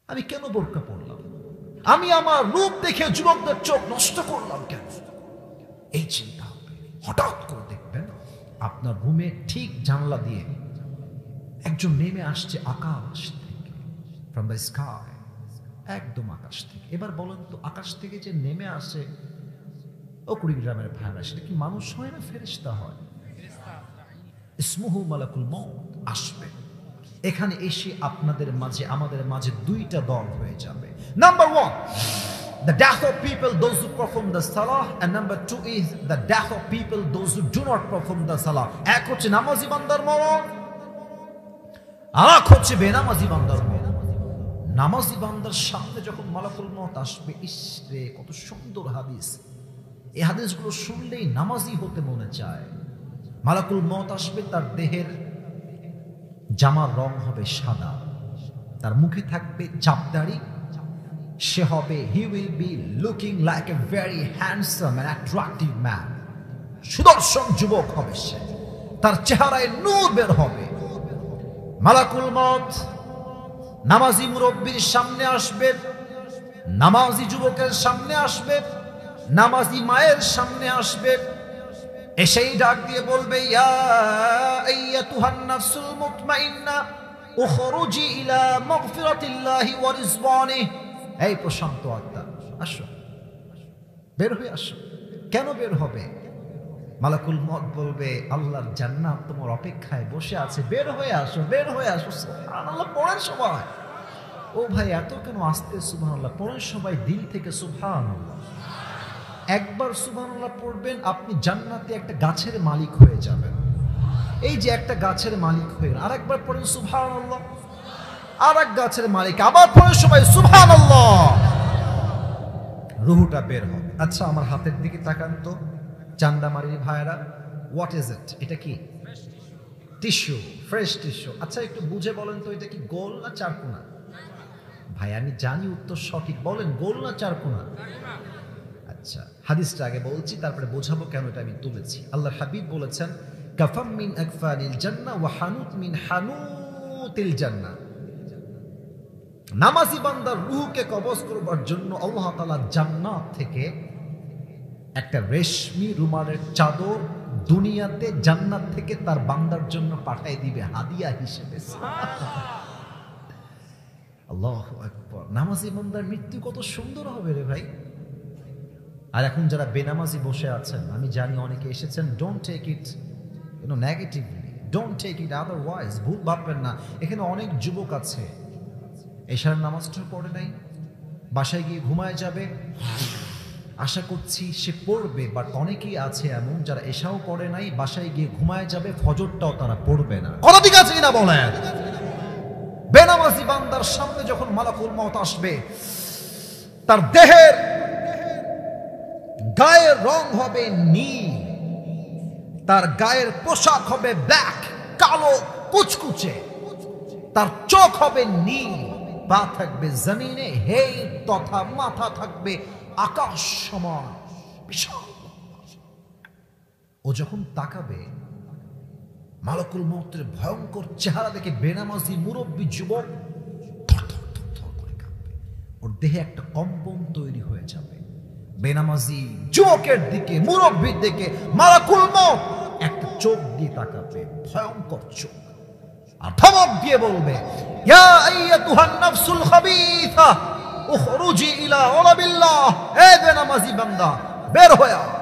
আমি কেন বোরকা পড়লাম, আমি আমার রূপ দেখে যুবকদের চোখ নষ্ট করলাম কেন। এই চিন্তা হবে। হঠাৎ করে দেখবেন আপনার রুমে ঠিক জানলা দিয়ে একজন নেমে আসছে আকাশ থেকে, ফ্রম দ্য স্কাই, একদম আকাশ থেকে। এবার বলেন তো, আকাশ থেকে যে নেমে আসে, ও কুড়িগ্রামের ভাইরা, সেটা কি মানুষ হয় না ফেরেশতা হয়? ইসমুহু মালাকুল মউত আসবে। এখানে এসে আপনাদের মাঝে, আমাদের মাঝে দুইটা দল হয়ে যাবে। Number 1, the death of people those who perform the salah, and number 2 is the death of people those who do not perform the salah. এক হচ্ছে নামাজি বান্দার মরণ, আর এক হচ্ছে বেনামাজি বান্দার মরণ। নামাজি বান্দার সামনে যখন মালাকুল মউত আসবে, ইস রে কত সুন্দর হাদিস, এই হাদিসগুলো শুনলেই নামাজি হতে মনে চায়। মালাকুল মউত আসবে, তার দেহের জামার রং হবে সাদা, তার মুখে থাকবে চাপদাড়ি, সে হবে, he will be looking like a very handsome and attractive man, সুদর্শন যুবক হবে সে, তার চেহারায় নূর বের হবে। মালাকুল মউত নামাজি মুরব্বির সামনে আসবে, নামাজি যুবকের সামনে আসবে, নামাজি মায়ের সামনে আসবে, এসেই ডাক দিয়ে বলবে, ইয়া আইয়াতুহান নাফসুল মুতমাইন্না উখরুজি ইলা মাগফিরাতিল্লাহি ওয়া রিজওয়ানিহি। এই প্রশান্ত আত্মা, আসো, বের হয়ে আসো। কেন বের হবে? মালাকুল মউত বলবে, আল্লাহর জান্নাত তোমার অপেক্ষায় বসে আছে, বের হয়ে আসো, বের হয়ে আসো। সুবহানাল্লাহ পড়েন সবাই। ও ভাই এত কেন আস্তে সুবহানাল্লাহ পড়েন সবাই, দিল থেকে সুবহানাল্লাহ। একবার সুবহানাল্লাহ পড়বেন, আপনি জান্নাতে একটা গাছের মালিক হয়ে যাবেন। এই যে একটা গাছের মালিক হয়ে, আর একবার পড়েন সুবহানাল্লাহ, আর এক গাছের মালিক, আবার পড়েন সবাই সুবহানাল্লাহ, রুহুটা বের হবে। আচ্ছা আমার হাতের দিকে তাকান তো চান্দামারির ভাইরা, হোয়াট ইজ ইট? এটা কি? Tissue, fresh tissue. আচ্ছা একটু বুঝে বলেন তো, এটা কি গোল না চারকোনা? ভাই আমি জানি উত্তর সঠিক, বলেন গোল না চারকোনা? আচ্ছা হাদিসটা আগে বলছি, তারপরে বোঝাবো কেন এটা আমি তুলেছি। আল্লাহর হাবিব বলেছেন, কাফাম মিন আকফানিল জান্নাহ ওয়া হানুত মিন হানুতিল জান্নাহ। নামাজি বান্দার রূহকে কবজ করবার জন্য আল্লাহ তাআলা জান্নাত থেকে একটা রেশমি রুমালের চাদর দুনিয়াতে জান্নাত থেকে তার বান্দার জন্য পাঠিয়ে দিবে হাদিয়া হিসেবে। আল্লাহু আকবার। নামাজি বান্দার মৃত্যু কত সুন্দর হবে রে ভাই। আর এখন যারা বেনামাজি বসে আছেন, আমি জানি অনেকে এসেছেন, don't take it negatively, don't take it otherwise, ভুল ভাববেন না। এখানে অনেক যুবক আছে এশার নামাজটা পড়ে নাই, বাসায় গিয়ে ঘুমায় যাবে, আশা করছি সে পড়বে, বাট অনেকেই আছে এমন যারা এশাও পড়ে নাই, বাসায় গিয়ে ঘুমায় যাবে, ফজরটাও তারা পড়বে না। কথা ঠিক আছে কিনা বলেন? বেনামাজি বান্দার সামনে যখন মালাকুল মউত আসবে, তার দেহের গায়ের রং হবে নীল, তার গায়ের পোশাক হবে ব্ল্যাক, কালো কুচকুচে, তার চোখ হবে নীল, পা থাকবে জমিনে, হে তথা মাথা থাকবে আকাশ সমান বিশাল। ও যখন তাকাবে, মালাকুল মউতের ভয়ঙ্কর চেহারা দেখে বেনামাজি মুরব্বী যুবক থরথর থরথর করে কাঁপবে, ওর দেহে একটা কম্পন তৈরি হয়ে যাবে। বেনামাজি যুবকের দিকে, মুরব্বীর দিকে মালাকুল মউত একটা চোখ দিয়ে তাকাবে, ভয়ঙ্কর চোখ, আর ধমক দিয়ে বলবে, ইয়া আইয়াতুহান নাফসুল খাবিথা উখরুজি ইলা ওয়ালাবিল্লাহ। এই বেনামাজি বান্দা বের হয়ে আয়,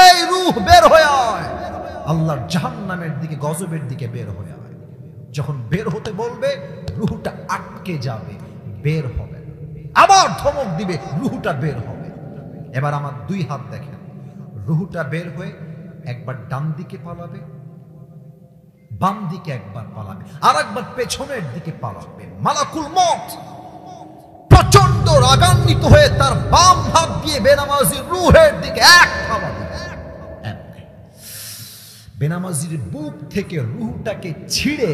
এই রূহ বের হয়ে আয়, আল্লাহর জাহান্নামের দিকে, গজবের দিকে বের হয়ে আয়। যখন বের হতে বলবে রুহটা আটকে যাবে, বের হবে না। আবার ধমক দিবে, রুহটা বের হবে। এবার আমার দুই হাত দেখেন, রুহটা বের হয়ে একবার ডান দিকে পালাবে, বাম দিকে একবার পালাবে, আর একবার পেছনের দিকে পালাবে। মালাকুল মউত প্রচন্ড রাগান্বিত হয়ে তার বাম হাত দিয়ে বেনামাজির রুহের দিকে এক থাবা দিবে। বেনামাজির বুক থেকে রুহটাকে ছিঁড়ে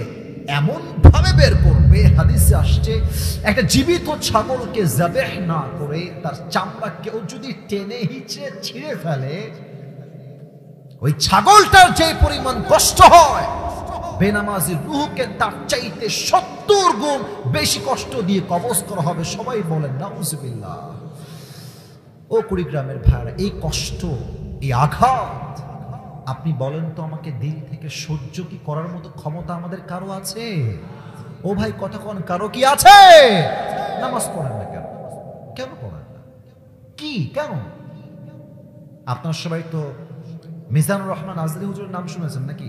এমন ভাবে বের করবে, হাদিসে আসছে একটা জীবিত ছাগলকে যাবেহ না করে তার চামড়া কেউ যদি টেনে হিচড়ে ছিঁড়ে ফেলে, ওই ছাগলটার যে পরিমাণ কষ্ট হয়, বেনামাজির রুহকে তার চাইতে 70 গুণ বেশি কষ্ট দিয়ে কবজ করা হবে। সবাই বলেন নাউজুবিল্লাহ। ও কুড়িগ্রামের ভাইরা, এই কষ্ট, এই আঘাত আপনি বলেন তো আমাকে দিল থেকে সহ্য কি করার মতো ক্ষমতা আমাদের কারো আছে? ও ভাই কতক্ষণ কারো কি আছে? নামাজ পড়েন না কেন? কেন পড়েন না? কি কেন? আপনার সবাই তো মিজানুর রহমান আজরি হুজুরের নাম শুনেছেন নাকি?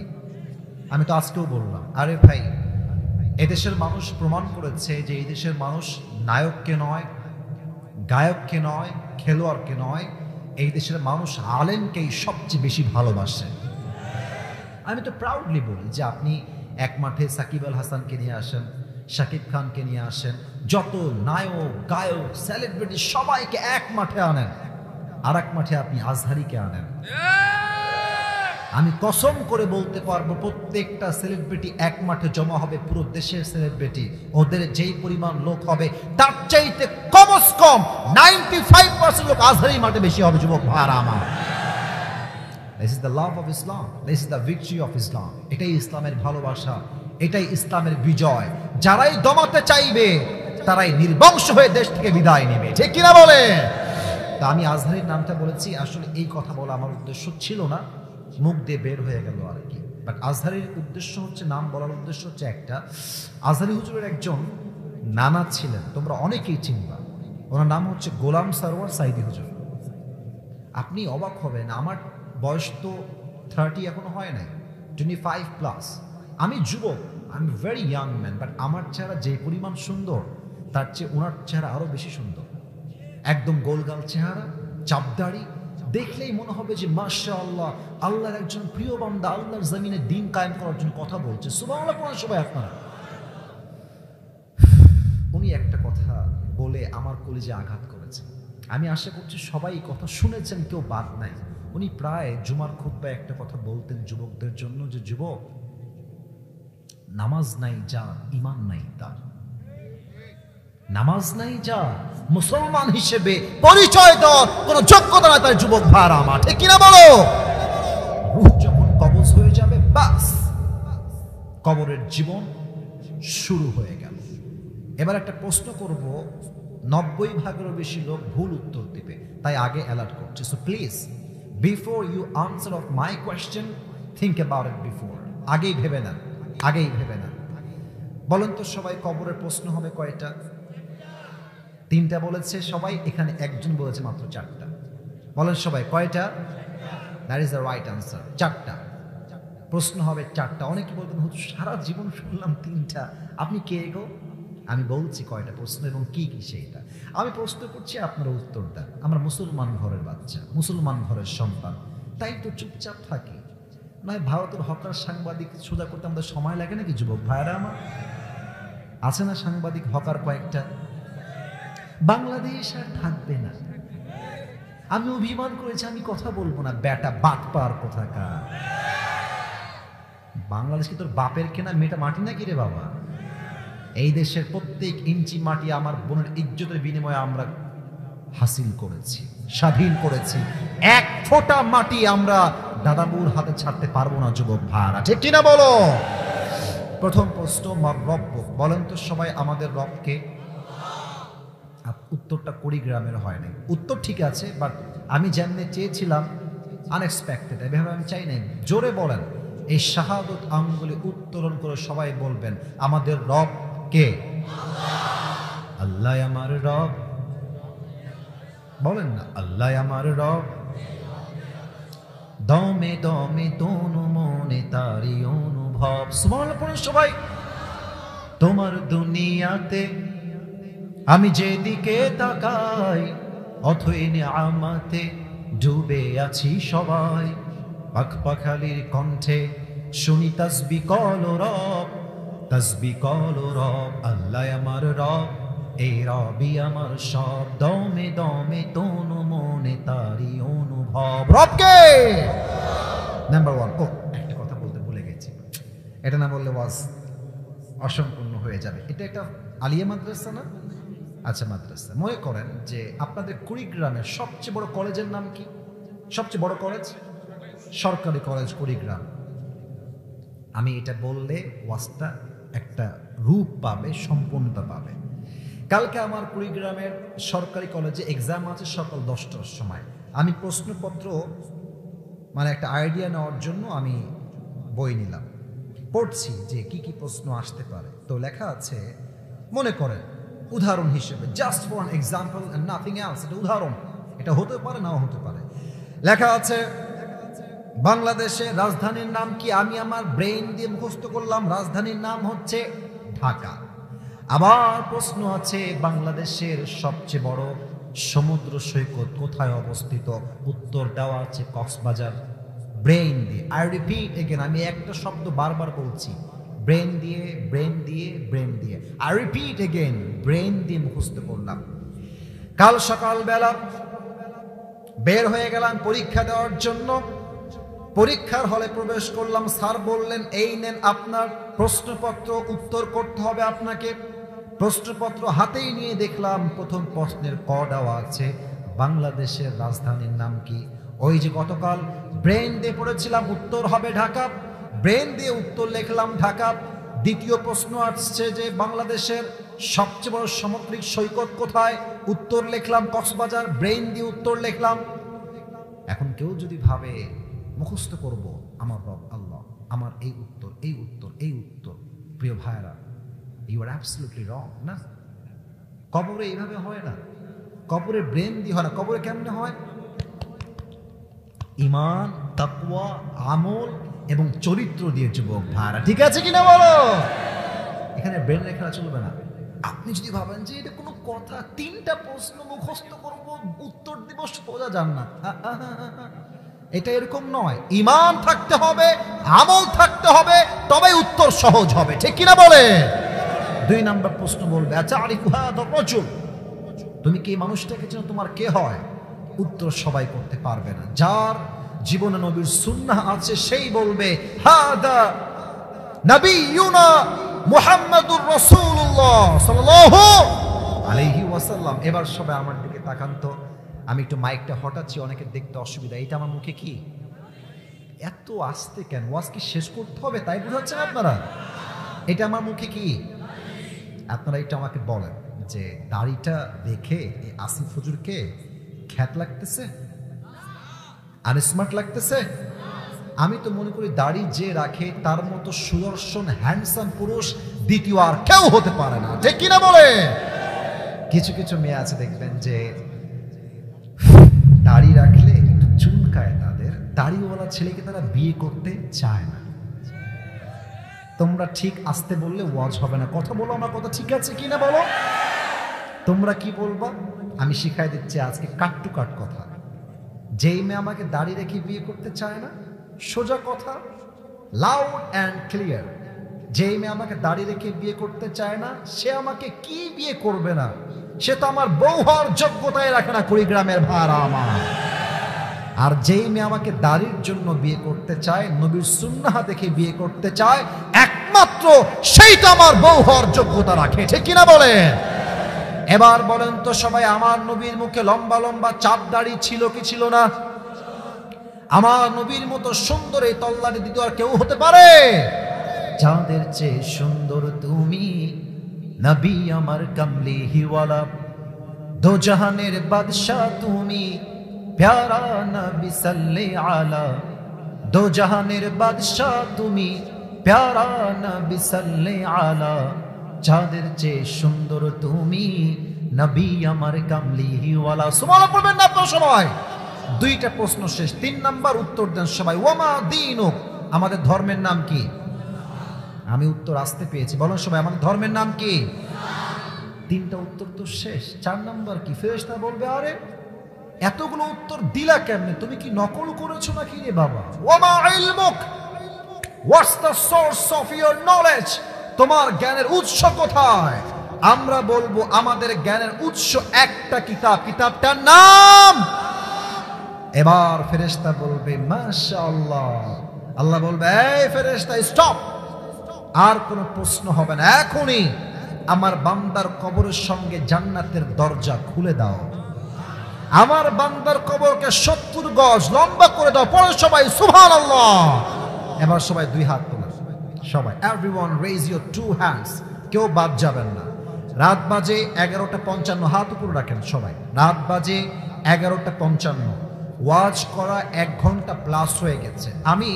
আমি তো আজকেও বললাম, আরে ভাই এদেশের মানুষ প্রমাণ করেছে যে এই দেশের মানুষ নায়ককে নয়, গায়ককে নয়, খেলোয়াড়কে নয়, এই দেশের মানুষ আলেমকেই সবচেয়ে বেশি ভালোবাসে। আমি তো প্রাউডলি বলি যে আপনি এক মাঠে সাকিব আল হাসানকে নিয়ে আসেন, শাকিব খানকে নিয়ে আসেন, যত নায়ক গায়ক সেলিব্রিটি সবাইকে এক মাঠে আনেন, আর এক মাঠে আপনি আজহারিকে আনেন, আমি কসম করে বলতে পারবো প্রত্যেকটা সেলিব্রিটি এক মাঠে জমা হবে, পুরো দেশের সেলিব্রিটি, ওদের যেই পরিমাণ লোক হবে তার চাইতে কমস কম 95% লোক আজহারি মাঠে বেশি হবে। যুবক ভাইরা আমার, this is the love of Islam, this is the victory of Islam। এটাই ইসলামের ভালোবাসা, এটাই ইসলামের বিজয়। যারাই দমাতে চাইবে তারাই নির্বংশ হয়ে দেশ থেকে বিদায় নেবে, ঠিক কিনা বলে? তা আমি আজহারির নামটা বলেছি, আসলে এই কথা বলা আমার উদ্দেশ্য ছিল না, মুখ দিয়ে বের হয়ে গেল আর কি। বাট আজহারির উদ্দেশ্য হচ্ছে, নাম বলার উদ্দেশ্য হচ্ছে একটা, আজহারি হুজুরের একজন নানা ছিলেন, তোমরা অনেকেই চিনবা, ওনার নাম হচ্ছে গোলাম সরওয়ার সাইদি হুজুর। আপনি অবাক হবেন, আমার বয়স তো 30 এখনো হয় নাই, 25+। আমি যুবক, I am very young man, but আমার চেহারা যে পরিমাণ সুন্দর তার চেয়ে ওনার চেহারা আরো বেশি সুন্দর। একদম গোলগাল চেহারা, চাপদাড়ি, দেখলেই মনে হবে যে মাশাআল্লাহ, আল্লাহর একজন প্রিয় বান্দা আল্লাহর জমিনে দ্বীন কায়েম করার জন্য কথা বলছে। সুবহানাল্লাহ পড়েন সবাই আপনারা। উনি একটা কথা বলে আমার কলিজে আঘাত করেছেন। আমি আশা করছি সবাই এই কথা শুনেছেন, কেউ বাদ নাই। উনি প্রায় জুমার খুতবায় একটা কথা বলতেন যুবকদের জন্য, যে যুবক, নামাজ নাই যা ঈমান নাই তার, নামাজ নাই যা মুসলমান হিসেবে পরিচয় দেওয়ার কোন যোগ্যতা নাই তার। যুবক ভাইরা আমার, ঠিক কিনা বলো? রূহ যখন কবজ হয়ে যাবে, বাস কবরের জীবন শুরু হয়ে গেল। এবার একটা প্রশ্ন করব, 90% বেশি লোক ভুল উত্তর দিবে, তাই আগে অ্যালার্ট করছে। So please, before you answer of my question, think about it before. আগেই ভেবে নেন, আগেই ভেবে নেন। বলেন তো সবাই, কবরের প্রশ্ন হবে কয়টা? 3টা বলেছে সবাই, এখানে একজন বলেছে মাত্র 4টা। বলেন সবাই কয়টা? That is the right answer, 4টা প্রশ্ন হবে, 4টা। অনেকে বলবেন হুজুর সারা জীবন শুনলাম 3টা, আপনি কে গো? আমি বলছি কয়টা প্রশ্ন এবং কি কি সেইটা। আমি প্রশ্ন করছি, আপনারা উত্তর দেন। আমরা মুসলমান ঘরের বাচ্চা, মুসলমান ঘরের সন্তান, তাই তো চুপচাপ থাকি। নয় ভারতের হকার সাংবাদিক সোজা করতে আমাদের সময় লাগে নাকি? যুবক ভাইরা আমার, আছে না সাংবাদিক হকার কয়েকটা? বাংলাদেশ আর থাকবে না। আমি অভিমান করেছি, আমি কথা বলবো না, বেটা বাটপার কোথাকার। বাংলাদেশ কি তোর বাপের কেনা মেয়েটা মাটি নাকি রে বাবা? এই দেশের প্রত্যেক ইঞ্চি মাটি আমার বোনের ইজ্জতের বিনিময়ে আমরা হাসিল করেছি, স্বাধীন করেছি। 1 ফোঁটা মাটি আমরা দাদাবুর হাতে ছাড়তে পারবো না। যুবক ভাইরা, ঠিক কিনা বলো? প্রথম প্রশ্ন, মার রব্ব। বলেন তো সবাই, আমাদের রবকে? উত্তরটা কুড়িগ্রামের হয় নাই। উত্তর ঠিক আছে, বাট আমি যেমনি চেয়েছিলাম আনএক্সপেক্টেড, এভাবে আমি চাই নাই। জোরে বলেন, এই শাহাদত আঙ্গুলে উত্তোলন করে সবাই বলবেন, আমাদের রব কে? আল্লাহ আমার রব। বলেন না, আল্লাহ আমার রব। দমে দমে তনু মনে তারি অনুভব। সুবহানাল্লাহ পড়ুন সবাই। তোমার দুনিয়াতে আমি যেদিকে তাকাই অথই নিয়ামতে ডুবে আছি সবাই। পাখপাখালির কণ্ঠে শুনি তাসবিহ কলরব, তাসবিহ কলরব, আল্লাহ আমার রব, এই রবি আমার সব, দমে দমে তনু মনে তারি অনুভব। রবকে নাম্বার ওয়ান। ও একটা কথা বলতে ভুলে গেছি, এটা না বললে ওয়াজ অসম্পূর্ণ হয়ে যাবে। এটা একটা আলিয়া মাদ্রাসা না? আচ্ছা মাদ্রাসা। মনে করেন যে আপনাদের কুড়িগ্রামের সবচেয়ে বড় কলেজের নাম কি? সবচেয়ে বড় কলেজ সরকারি কলেজ কুড়িগ্রাম। আমি এটা বললে ওয়াজটা একটা রূপ পাবে, সম্পূর্ণতা পাবে। কালকে আমার কুড়িগ্রামের সরকারি কলেজে এক্সাম আছে সকাল 10টার সময়। আমি প্রশ্নপত্র মানে একটা আইডিয়া নেওয়ার জন্য আমি বই নিলাম, পড়ছি যে কি কি প্রশ্ন আসতে পারে। তো লেখা আছে, মনে করেন উদাহরণ হিসেবে, just for an example and nothing else, এটা উদাহরণ, এটা হতে পারে নাও হতে পারে। লেখা আছে বাংলাদেশের রাজধানীর নাম কি? আমি আমার ব্রেইন দিয়ে মুখস্থ করলাম, রাজধানীর নাম হচ্ছে ঢাকা। আবার প্রশ্ন আছে বাংলাদেশের সবচেয়ে বড় সমুদ্র সৈকত কোথায় অবস্থিত? উত্তর দেওয়া আছে কক্সবাজার। ব্রেইন দিয়ে, আই রিপিট এগেন, আমি একটা শব্দ বারবার বলছি, ব্রেন দিয়ে, ব্রেন দিয়ে, ব্রেন দিয়ে, আই রিপিট এগেন, ব্রেন দিয়ে মুখস্থ করলাম। কাল সকালবেলা বের হয়ে গেলাম পরীক্ষা দেওয়ার জন্য। পরীক্ষার হলে প্রবেশ করলাম, স্যার বললেন এই নেন আপনার প্রশ্নপত্র, উত্তর করতে হবে আপনাকে। প্রশ্নপত্র হাতেই নিয়ে দেখলাম প্রথম প্রশ্নের ক দেওয়া আছে, বাংলাদেশের রাজধানীর নাম কি? ওই যে গতকাল ব্রেন দিয়ে পড়েছিলাম উত্তর হবে ঢাকা, ব্রেন দিয়ে উত্তর লিখলাম ঢাকা। দ্বিতীয় প্রশ্ন আসছে যে বাংলাদেশের সবচেয়ে বড় সামুদ্রিক সৈকত কোথায়? উত্তর লিখলাম কক্সবাজার, ব্রেন দিয়ে উত্তর লিখলাম। এখন কেউ যদি ভাবে মুখস্থ করব আমার রব আল্লাহ, আমার এই উত্তর, এই উত্তর, এই উত্তর, প্রিয় ভাইরা, ইউ আর অ্যাবসলিউটলি রং। না, কবরে এইভাবে হয় না, কবরে ব্রেন দিয়ে হয় না। কবরে কেমনে হয়? ঈমান, তাকওয়া, আমল এবং চরিত্র দিয়ে, যুবক ভাইরা, ঠিক আছে কিনা বলো? এখানে ব্রেন রেখা চলবে না। আপনি যদি ভাবেন যে এটা কোনো কথা, 3টা প্রশ্ন মুখস্থ করব, উত্তর দিব, সোজা জান্নাত, এটা এরকম নয়। ঈমান থাকতে হবে, আমল থাকতে হবে, তবে উত্তর সহজ হবে, ঠিক কিনা বলে? 2 নাম্বার প্রশ্ন বলবে, আচ্ছা আরিফু হাদা রাজুল, তুমি কি এই মানুষটাকে চেনো, তোমার কে হয়? উত্তর সবাই করতে পারবে না। যার জীবনে নবীর সুন্নাহ আছে সেই বলবে হাদা নবিয়ুনা মুহাম্মাদুর রাসূলুল্লাহ সাল্লাল্লাহু আলাইহি ওয়াসাল্লাম। এবার সবাই আমার দিকে তাকান তো, আমি একটু মাইকটা হটাচ্ছি, অনেকে দেখতে অসুবিধা। এটা আমার মুখে কি এত আস্তে কেন? ওয়াজ কি শেষ করতে হবে তাই বুঝাচ্ছেন আপনারা? এটা আমার মুখে কি? আপনারা এটা আমাকে বলেন যে দাড়িটা দেখে এই আসিফ হুজুরকে খ্যাত লাগতেছে, আনস্মার্ট লাগতেছে? আমি তো মনে করি দাড়ি যে রাখে তার মতো সুদর্শন হ্যান্ডসাম পুরুষ দ্বিতীয় আর কেউ হতে পারে না, ঠিক কিনা বলে? কিছু কিছু মেয়ে আছে দেখবেন যে দাড়ি রাখলে একটু চুলকায়, তাদের দাড়িওয়ালা ছেলেকে তারা বিয়ে করতে চায় না। তোমরা ঠিক আসতে বললে ওয়াজ হবে না, কথা বলো, আমার কথা ঠিক আছে কিনা বলো? তোমরা কি বলবা আমি শিখাই দিচ্ছি আজকে কাট টু কাট কথা। যেই মেয়ে আমাকে দাড়ি রেখে বিয়ে করতে চায় না, সোজা কথা, লাউড অ্যান্ড ক্লিয়ার, যেই মেয়ে আমাকে দাড়ি রেখে বিয়ে করতে চায় না, সে আমাকে কি বিয়ে করবে না? সে তো আমার বউ হওয়ার যোগ্যতায় রাখে না, কুড়িগ্রামের ভাড়া আমার। আর যেই মেয়ে আমাকে দাড়ির জন্য বিয়ে করতে চায়, নবীর সুন্নাহ দেখে বিয়ে করতে চায়, একমাত্র সেই তো আমার বউ হওয়ার যোগ্যতা রাখে, ঠিক কিনা বলে? এবার বলেন তো সবাই, আমার নবীর মুখে লম্বা লম্বা চাপ দাড়ি ছিল কি ছিল না? আমার নবীর মতো সুন্দর এই তল্লাটি দ্বিতীয় আর কেউ হতে পারে? যাদের চেয়ে সুন্দর তুমি, নবী আমার কামলি হিওয়ালা, দো জাহানের বাদশাহ তুমি, প্যারা নবী সাল্লে আলা, দো জাহানের বাদশাহ তুমি, প্যারা নবী সাল্লে আলা, যাদের চেয়ে সুন্দর তুমি, নবী আমার কামলি হিওয়ালা। সুবহানাল্লাহ পড়বেন না আপনার সময়? 2টা প্রশ্ন শেষ, 3 নাম্বার উত্তর দেন সবাই। ওয়ামা দীনুক, আমাদের ধর্মের নাম কি? আমি উত্তর আসতে পেয়েছি। বলেন সবাই, আমাদের ধর্মের নাম কি? তিনটা উত্তর তো শেষ, 4 নাম্বার কি? ফেরেশতা বলবে, আরে এতগুলো উত্তর দিলা কেমনে? তুমি কি নকল করেছো নাকি রে বাবা? ওয়ামা ইলমুক, what's the source of your knowledge? তোমার জ্ঞানের উৎস কোথায়? আমরা বলবো আমাদের জ্ঞানের উৎস একটা কিতাব, কিতাবটার নাম। এবার ফেরেশতা বলবে মাশাআল্লাহ। আল্লাহ বলবে, এই ফেরেশতা স্টপ, আর কোনো প্রশ্ন হবে না, এখনই আমার বান্দার কবরের সঙ্গে জান্নাতের দরজা খুলে দাও, আমার বান্দার কবরকে 70 গজ লম্বা করে দাও। পরে সবাই সুবহানাল্লাহ। এবার সবাই 2 হাত তোলেন, সবাই এভরিওয়ান রেজ ইউর 2 হ্যান্ডস, কেউ বাদ যাবেন না। রাত বাজে 11:55, হাত উপরে রাখেন সবাই। রাত বাজে 11:55, ওয়াজ করা 1 ঘন্টা প্লাস হয়ে গেছে। আমি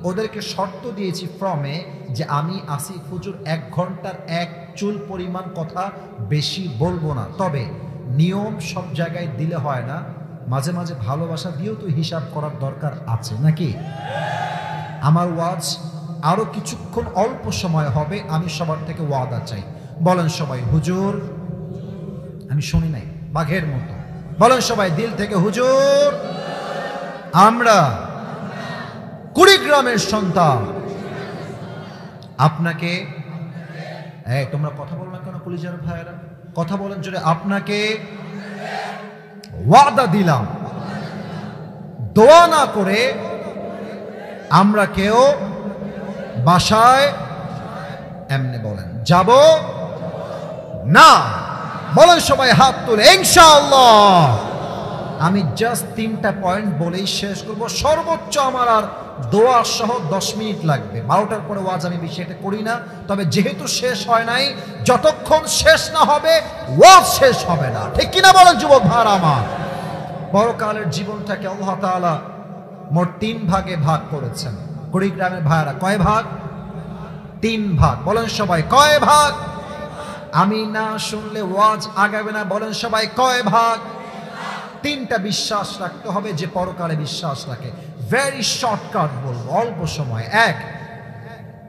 ওদেরকে শর্ত দিয়েছি ফ্রমে যে আমি আসিফ হুজুর 1 ঘন্টার 1 চুল পরিমাণ কথা বেশি বলবো না, তবে নিয়ম সব জায়গায় দিলে হয় না, মাঝে মাঝে ভালোবাসা দিয়েও তো হিসাব করার দরকার আছে নাকি? আমার ওয়াজ আরো কিছুক্ষণ অল্প সময় হবে, আমি সবার থেকে ওয়াদা চাই। বলেন সবাই হুজুর, আমি শুনি নাই বাঘের মতো, বলেন সবাই দিল থেকে হুজুর, আমরা কুড়িগ্রামের সন্তান আপনাকে, তোমরা কথা বলো না কেন কলিজার ভাইয়েরা? কথা বলেন জোরে। আপনাকে ওয়াদা দিলাম, দোয়া না করে আমরা কেউ বাসায়, এমনি বলেন, যাব না। বলেন সবাই হাত তুলে ইনশাআল্লাহ। আমি জাস্ট 3টা পয়েন্ট বলেই শেষ করব, সর্বোচ্চ আমার আর দোয়া সহ 10 মিনিট লাগবে। 12টার পরে ওয়াজ আমি বেশি এটা করি না, তবে যেহেতু শেষ হয় নাই, যতক্ষণ শেষ না হবে ওয়াজ শেষ হবে না, ঠিক কিনা বলেন যুবক ভাইরা আমার? পরকালের জীবনটাকে আল্লাহ তাআলা মোট 3 ভাগে ভাগ করেছেন। কুড়িগ্রামের ভাইরা কয় ভাগ? 3 ভাগ। বলেন সবাই কয় ভাগ? আমি না শুনলে ওয়াজ আগাবে না। বলেন সবাই কয় ভাগ? 3টা বিশ্বাস রাখতে হবে, যে পরকালে বিশ্বাস রাখে। ভেরি শর্টকাট বলবো, অল্প সময়। 1,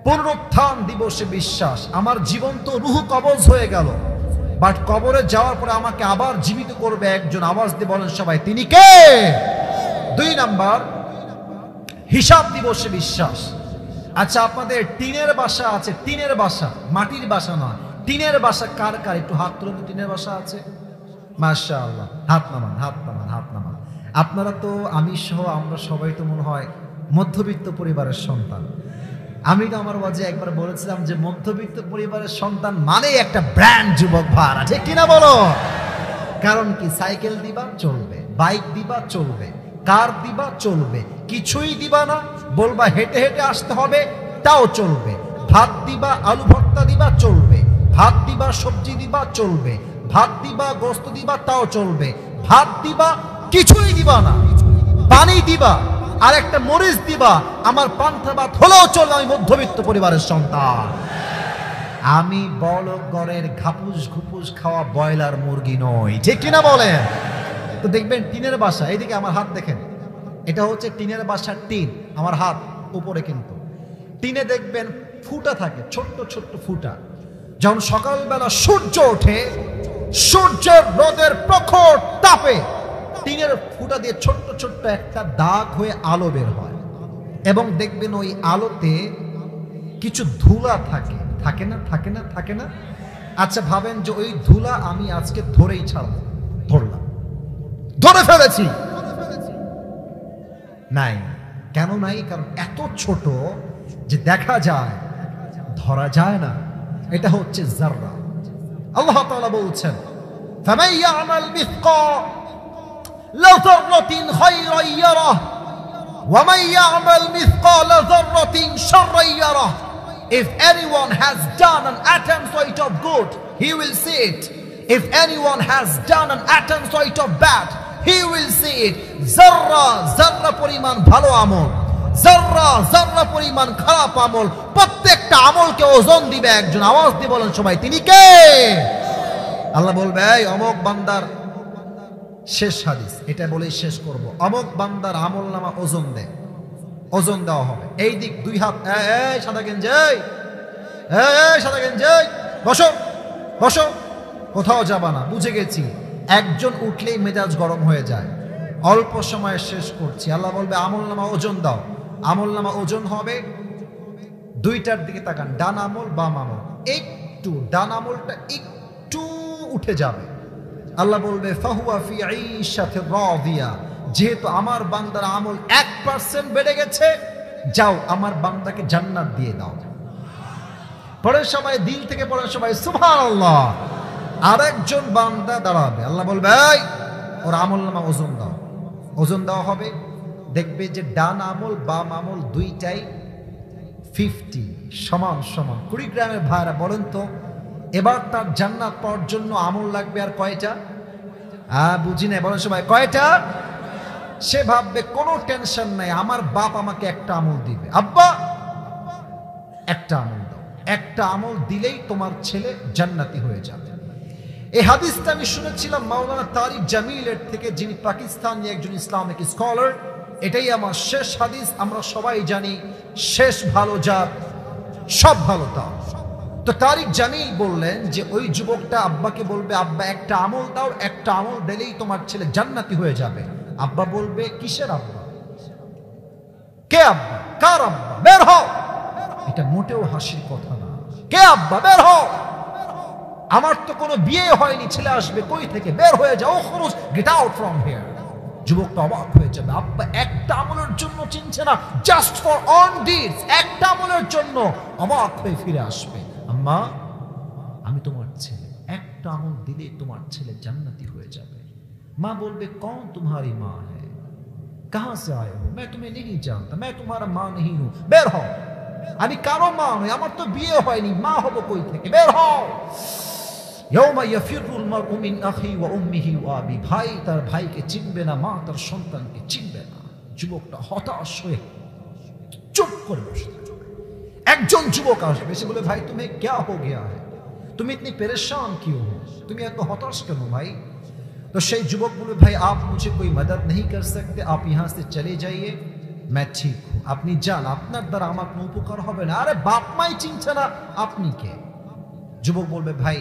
পুনরুত্থান দিবসে বিশ্বাস। আমার জীবন তো রুহ কবজ হয়ে গেল, বাট কবরে যাওয়ার পরে আমাকে আবার জীবিত করবে একজন। আওয়াজ দিয়ে বলেন সবাই, তিনি কে? 2 নাম্বার, হিসাব দিবসে বিশ্বাস। আচ্ছা, আপনাদের টিনের বাসা আছে? টিনের বাসা, মাটির বাসা না, টিনের বাসা কার কার? একটু হাত তুলে। টিনের বাসা আছে? মাশাআল্লাহ, হাত নামান, হাত নামান, হাত নামান। আপনারা তো, আমি সহ আমরা সবাই তো মনে হয় মধ্যবিত্ত পরিবারের সন্তান। আমি তো আমার ওয়াজে একবার বলেছিলাম যে মধ্যবিত্ত পরিবারের সন্তান মানেই একটা ব্র্যান্ড যুবক ভাড়া, ঠিক কিনা বলো? কারণ কি, সাইকেল দিবা চলবে, বাইক দিবা চলবে, কার দিবা চলবে, কিছুই দিবা না বলবা হেঁটে হেঁটে আসতে হবে, তাও চলবে। ভাত দিবা, আলু ভর্তা দিবা চলবে, ভাত দিবা সবজি দিবা চলবে, ভাত দিবা গোস্ত দিবা তাও চলবে, ভাত দিবা কিছুই দিবা না, পানি দিবা আর একটা মরিচ দিবা, আমার পান্থা ভাত হলেও চলবে। আমি মধ্যবিত্ত পরিবারের সন্তান। আমি বড় ঘরের ঘাপুস ঘুপুস খাওয়া ব্রয়লার মুরগি নই, ঠিক কিনা বলেন? তো দেখবেন টিনের বাসা, এইদিকে আমার হাত দেখেন, এটা হচ্ছে টিনের বাসার টিন, আমার হাত উপরে। কিন্তু টিনে দেখবেন ফুটা থাকে, ছোট্ট ছোট্ট ফুটা। যখন সকালবেলা সূর্য ওঠে, সূর্যের রোদের প্রখর তাপে টিনের ফুটা দিয়ে ছোট্ট ছোট্ট একটা দাগ হয়ে আলো বের হয়, এবং দেখবেন ওই আলোতে কিছু ধুলা থাকে, থাকে না? থাকে না? থাকে না? আচ্ছা ভাবেন যে ওই ধুলা আমি আজকে ধরেই ছাড়বো, ধরলাম, ধরে ফেলেছি, নাই। কেন নাই? কারণ এত ছোট যে দেখা যায়, ধরা যায় না। এটা হচ্ছে যাররা। আল্লাহ তাআলা বলছেন, ফামান ইয়ামাল মিসকালা যাররাতিন খায়রান ইয়ারাহ ওয়া মান Yamal মিসকালা যাররাতিন শাররান ইয়ারাহ। If anyone has done an atom's weight of good, he will see it. If anyone has done an atom's weight of bad, he will see it. যাররা যাররা পরিমাণ ভালো আমল, যাররা যাররা পরিমাণ খারাপ আমল, প্রত্যেকটা আমলকে ওজন দিবে একজন। আওয়াজ দিয়ে বলেন সবাই, তিনি কে? আল্লাহ বলবে, এই অমুক বান্দার, শেষ হাদিস, এটা বলেই শেষ করব, অমুক বান্দার আমলনামা ওজন দেয়, ওজন দেওয়া হবে। এই দিক 2 হাত, এই সাদা গেঞ্জি, সাদা গেঞ্জি, বসো বসো, কোথাও যাবা না, বুঝে গেছি। একজন উঠলেই মেজাজ গরম হয়ে যায়। অল্প সময়ে শেষ করছি। আল্লাহ বলবে আমল নামা ওজন দাও। আমল নামা ওজন হবে, দুইটার দিকে তাকান, ডান আমল বাম আমল, একটু ডান আমলটা একটু উঠে যাবে। আল্লাহ বলবে ফাহুয়া ফি ঈশাতির রাদিয়া, যেহেতু আমার বান্দার আমল 1% বেড়ে গেছে, যাও আমার বান্দাকে জান্নাত দিয়ে দাও। পরে সবাই দিল থেকে পড়ে, সবাই সুবহানাল্লাহ। আরেকজন বান্দা দাঁড়াবে, আল্লাহ বলবে এই ওর আমল নামা ওজন দাও। ওজন দেওয়া হবে, দেখবে যে ডান আমল বাম আমল দুইটাই 50 সমান সমান। 20 গ্রামের ভাইরা বলেন তো, এবার তার জান্নাত পাওয়ার জন্য আমল লাগবে আর কয়টা? বুঝি না, বলেন সবাই কয়টা? সে ভাববে কোনো টেনশন নাই, আমার বাপ আমাকে একটা আমল দিবে। আব্বা একটা আমল দাও, একটা আমল দিলেই তোমার ছেলে জান্নাতি হয়ে যাবে। এই হাদিসটা আমি শুনেছিলাম মাওলানা তারিক জামিলের থেকে, যিনি পাকিস্তানি একজন ইসলামিক স্কলার। এটাই আমার শেষ হাদিস। আমরা সবাই জানি শেষ ভালো জাত, সব ভালো তাও। তো তারিক জামিল বললেন যে ওই যুবকটা আব্বাকে বলবে আব্বা একটা আমল দাও, একটা আমল দিলেই তোমার ছেলে জান্নাতি হয়ে যাবে। আব্বা বলবে কিসের আব্বা? কে আব্বা? কার আব্বা? বের হও। এটা মোটেও হাসির কথা না। কে আব্বা? বের হও। আমার তো কোনো বিয়ে হয়নি, ছেলে আসবে কই থেকে? বের হয়ে যাও, খরচ, গেট আউট ফ্রম হিয়ার। যুবকটা অবাক হয়ে যাবে, আব্বা একটা আমলের জন্য চিনছে না, জাস্ট ফর অন ডিডস, একটা আমলের জন্য। অবাক হয়ে ফিরে আসবে, আম্মা আমি তোমার ছেলে, একটা আমল দিলে তোমার ছেলে জান্নাতি হয়ে যাবে। মা বলবে কौन तुम्हारी माँ है, कहां से आए हो? मैं तुम्हें नहीं जानता, मैं तुम्हारा माँ नहीं हूं, বের হও। আমি কারো মা নই, আমার তো বিয়ে হয়নি, মা হব কই থেকে? বের হও। ইয়াউমা ইয়াফিরুল মারউ মিন আখি ওয়া উম্মিহি ওয়া আবি, ভাই তার ভাইকে চিনবে না, মা তার সন্তানকে চিনবে না। যুবকটা হতাশ হয়ে চুপ করে বসে থাকে। একজন যুবক আসবে, সে বলে ভাই তুমি क्या हो गया है, তুমি इतनी परेशान क्यों हो, তুমি এত হতাশ কেন ভাই? तो সেই যুবক বলে ভাই आप मुझे कोई मदद नहीं कर सकते, आप यहाँ से चले जाइए, मैं ठीक हूँ, আপনি যান, আপনার দ্বারা আমার কোনো উপকার হবে না। আরে বাপ মাই চিনছে না, আপনি কে? যুবক বলবে ভাই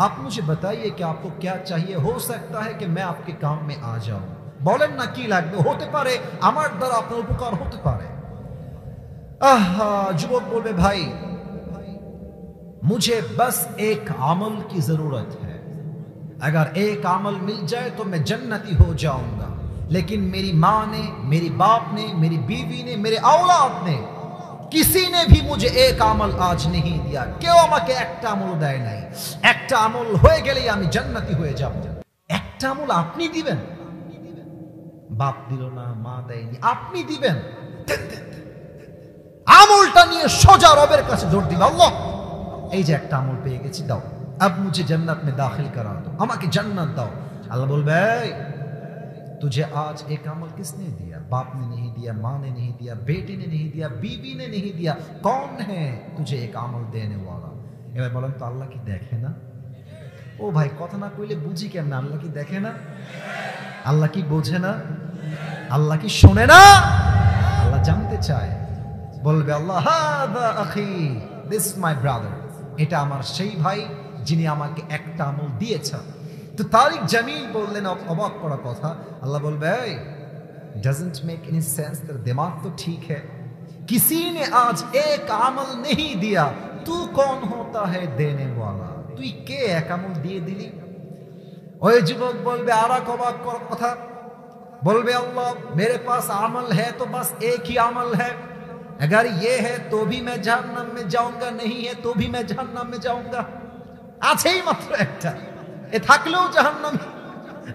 आप मुझे बताइए कि आपको क्या चाहिए, हो सकता है कि मैं आपके काम में आ जाऊं। বলেন না কি লাগবে, হতে পারে আমার দ্বারা আপনার উপকার হতে পারে। যুবক বলবে ভাই मुझे बस एक अमल की जरूरत है, अगर एक अमल मिल जाए तो मैं जन्नती हो जाऊंगा, लेकिन मेरी माँ ने, मेरी बाप ने, मेरी बीवी ने, मेरे औलाद ने, किसी ने भी मुझे एक আমল আজ नहीं दिया, কেউ আমাকে একটা আমল দেয় নাই। একটা আমল হয়ে গেলেই আমি জান্নাতি হয়ে যাব। একটা আমল আপনি দিবেন? বাপ দিল না, মা দেয়নি, আপনি দিবেন। আমলটা নিয়ে সোজা রবের কাছে দৌড় দিবে, আল্লাহ এই যে একটা আমল পেয়ে গেছি, দাও अब मुझे जन्नत में दाखिल करा दो, আমাকে জান্নাত দাও। আল্লাহ বলবে तुझे आज एक अमल किसने दिया? बाप ने नहीं दिया, माँ ने नहीं दिया, बेटे ने नहीं दिया, बीवी ने नहीं दिया, कौन है तुझे एक अमल देने वाला? এবার বলেন তো আল্লাহ কি দেখে না? ও ভাই কথা না কইলে বুঝি কেমন, আল্লাহ কি দেখে না? আল্লাহ কি বোঝে না? আল্লাহ কি শোনে না? আল্লাহ জানতে চায়। বলবে আল্লাহ হাদা আখি, দিস মাই ব্রাদার, এটা আমার সেই ভাই যিনি আমাকে একটা আমল দিয়েছেন। तो तारिक जमील बोललेन अबाक करा कथा। अल्लाह बोलबे डजंट मेक एनी सेंस, तेरा दिमाग तो ठीक है, किसी ने आज एक अमल नहीं दिया, तू कौन होता है देने वाला? तू के एक अमल दिए दिली? ओए जुबक बोलबे आरा अबाक करा कथा, बोलबे अल्लाह मेरे पास अमल है तो बस एक ही अमल है, अगर ये है तो भी मैं जहन्नम में जाऊंगा, नहीं है तो भी मैं जहन्नम में जाऊंगा। আছে মাত্র একটা, ए থাকলেও জাহান্নামী,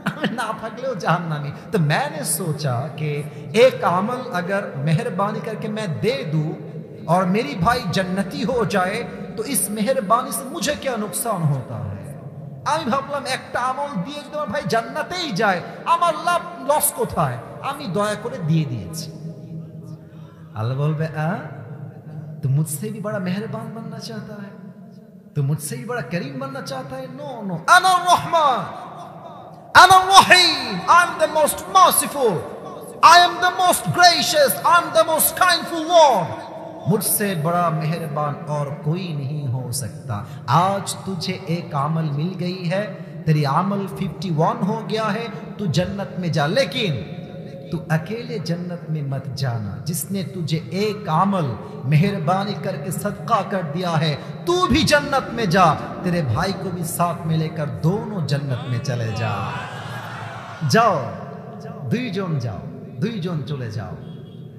আমি না থাকলেও জাহান্নামী। तो मैंने सोचा कि एक अमल अगर मेहरबानी करके मैं दे दूं और मेरी भाई जन्नती हो जाए तो इस मेहरबानी से मुझे क्या नुकसान होता है? আমি ভাবলাম একটা আমল দিয়ে যদি আমার ভাই জান্নাতেই যায়, আমার লাভ লস কোথায়? আমি দয়া করে দিয়ে দিয়েছি। আল্লাহ বলবে तो मुझसे भी बड़ा मेहरबान बनना चाहता है, तो मुझसे भी बड़ा करीम बनना चाहता है? नो नो, अना रहमान, अना रहीम, I am the most merciful, I am the most gracious, I am the most kindful lord. मुझसे बड़ा मेहरबान और कोई नहीं हो सकता। आज तुझे एक अमल मिल गई है, तेरी अमल 51 हो गया है, तू जन्नत में जा, लेकिन तू अकेले जन्नत में मत जाना। जिसने तुझे एक अमल मेहरबानी करके सदका कर दिया है, तू भी जन्नत में जा, तेरे भाई को भी साथ में लेकर दोनों जन्नत में चले जा। जाओ, दुईजन जाओ, दुईजन चले जाओ।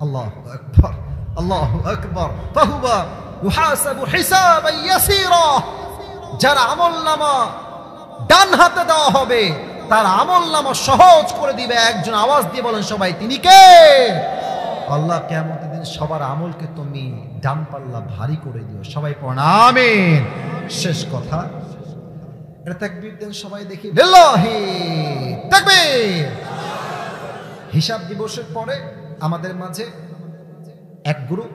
अल्लाहु अकबर, अल्लाहु अकबर। फाहुवा युहासाबु हिसाबान यासीरा। যার আমলনামা ডান হাতে দেওয়া হবে, তার আমলনামা সহজ করে দিবে একজন। আওয়াজ দিয়ে বলেন সবাই, তিনি কে? আল্লাহ কিয়ামতের দিন সবার আমলকে তুমি ডান পাল্লা ভারী করে দিও। সবাই পড়েন আমিন। শেষ কথা, এটা তাকবীর দেন সবাই দেখি, লিল্লাহি তাকবীর। হিসাব দিবসের পরে আমাদের মাঝে এক গ্রুপ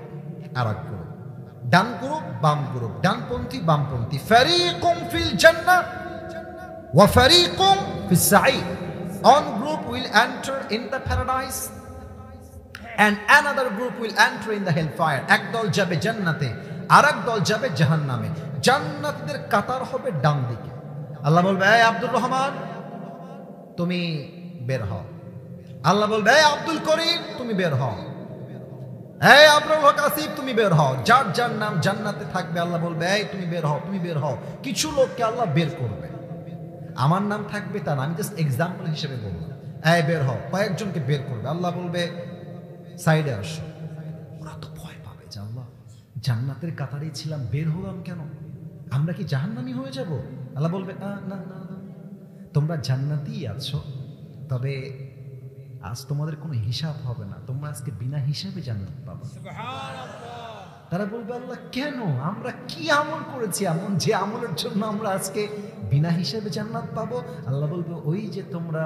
আর এক গ্রুপ, ডান গ্রুপ বাম গ্রুপ, ডানপন্থী বামপন্থী। ফারিকুম ফিল জান্নাহ ওয়া ফারিকুম ফিস সাঈর। One group will enter in the paradise and another group will enter in the hellfire. এক দল যাবে জান্নাতে, আর এক দল যাবে জাহান্নামে। জান্নাতীদের কাতার হবে ডান দিকে। আল্লাহ বলবে, এই আব্দুর রহমান তুমি বের হও। আল্লাহ বলবে, এই আব্দুল করিম তুমি বের হও। এই আব্দুল হক আসিফ তুমি বের হও। যার যার নাম জান্নাতে থাকবে আল্লাহ বলবে, এই তুমি বের হও, তুমি বের হও। কিছু লোককে আল্লাহ বের করবে, আমার নাম থাকবে তা না, আমি জাস্ট এক্সাম্পল হিসেবে বললাম। এই বের হও, কয়েকজনকে বের করবে। আল্লাহ বলবে, সাইডে আসো। ওরা তো ভয় পাবে যে আল্লাহ জান্নাতের কাতারেই ছিলাম, বের হলাম কেন? আমরা কি জাহান্নামী হয়ে যাব? আল্লাহ বলবে, না না না, তোমরা জান্নাতেই আছো, তবে আজ তোমাদের কোনো হিসাব হবে না, তোমরা আজকে বিনা হিসাবে জান্নাত পাবে। তারা বলবে, আল্লাহ কেন? আমরা কি আমল করেছি এমন যে আমলের জন্য আমরা আজকে বিনা হিসাবে জান্নাত পাবো? আল্লাহ বলবে, ওই যে তোমরা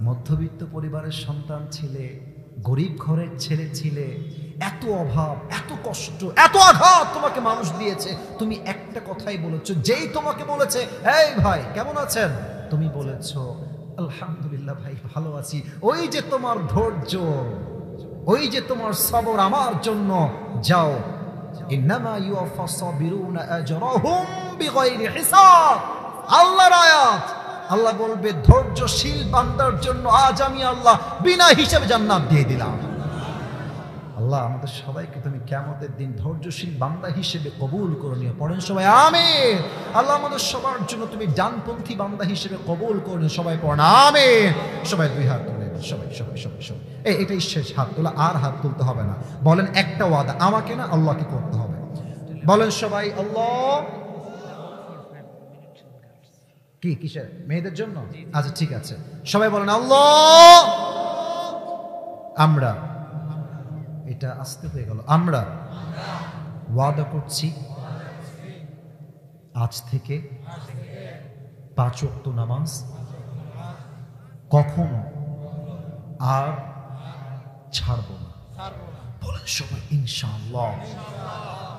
মধ্যবিত্ত পরিবারের সন্তান ছিলে, গরিব ঘরের ছেলে ছিলে, এত অভাব, এত কষ্ট, এত আঘাত তোমাকে মানুষ দিয়েছে, তুমি একটা কথাই বলেছো। যেই তোমাকে বলেছে, এই ভাই কেমন আছেন, তুমি বলেছো আলহামদুলিল্লাহ ভাই ভালো আছি। ওই যে তোমার ধৈর্য, ওই যে তোমার সবর আমার জন্য। যাও, ইন্নামা ইউওয়াফাস সাবিরুনা আজরাহুম বিগাইরি হিসাব। আল্লাহর আয়াত। আল্লাহ বলবে, ধৈর্যশীল বান্দার জন্য আজ আমি আল্লাহ বিনা হিসাবে জান্নাত দিয়ে দিলাম। আল্লাহ আমাদের সবাইকে তুমি কিয়ামতের দিন ধৈর্যশীল বান্দা হিসেবে কবুল করে নিও। পড়েন সবাই আমিন। আল্লাহ আমাদের সবার জন্য তুমি ডানপন্থী বান্দা হিসেবে কবুল করে নিও। সবাই পড়েন আমিন। সবাই দুই হাত তুলে সবাই সবাই সবাই সবাই। এটাই শেষ হাত তোলা, আর হাত তুলতে হবে না। বলেন একটা ওয়াদা, আমাকে না আল্লাহকে করতে হবে। বলেন সবাই, আল্লাহ। কি কিসের? মেয়েদের জন্য? আচ্ছা ঠিক আছে, সবাই বলেন আল্লাহ। আমরা, এটা আসতে হয়ে গেল, আমরা ওয়াদা করছি আজ থেকে 5 ওয়াক্ত নামাজ কখনো আর ছাড়বো না। বলেন সবাই ইনশাআল্লাহ।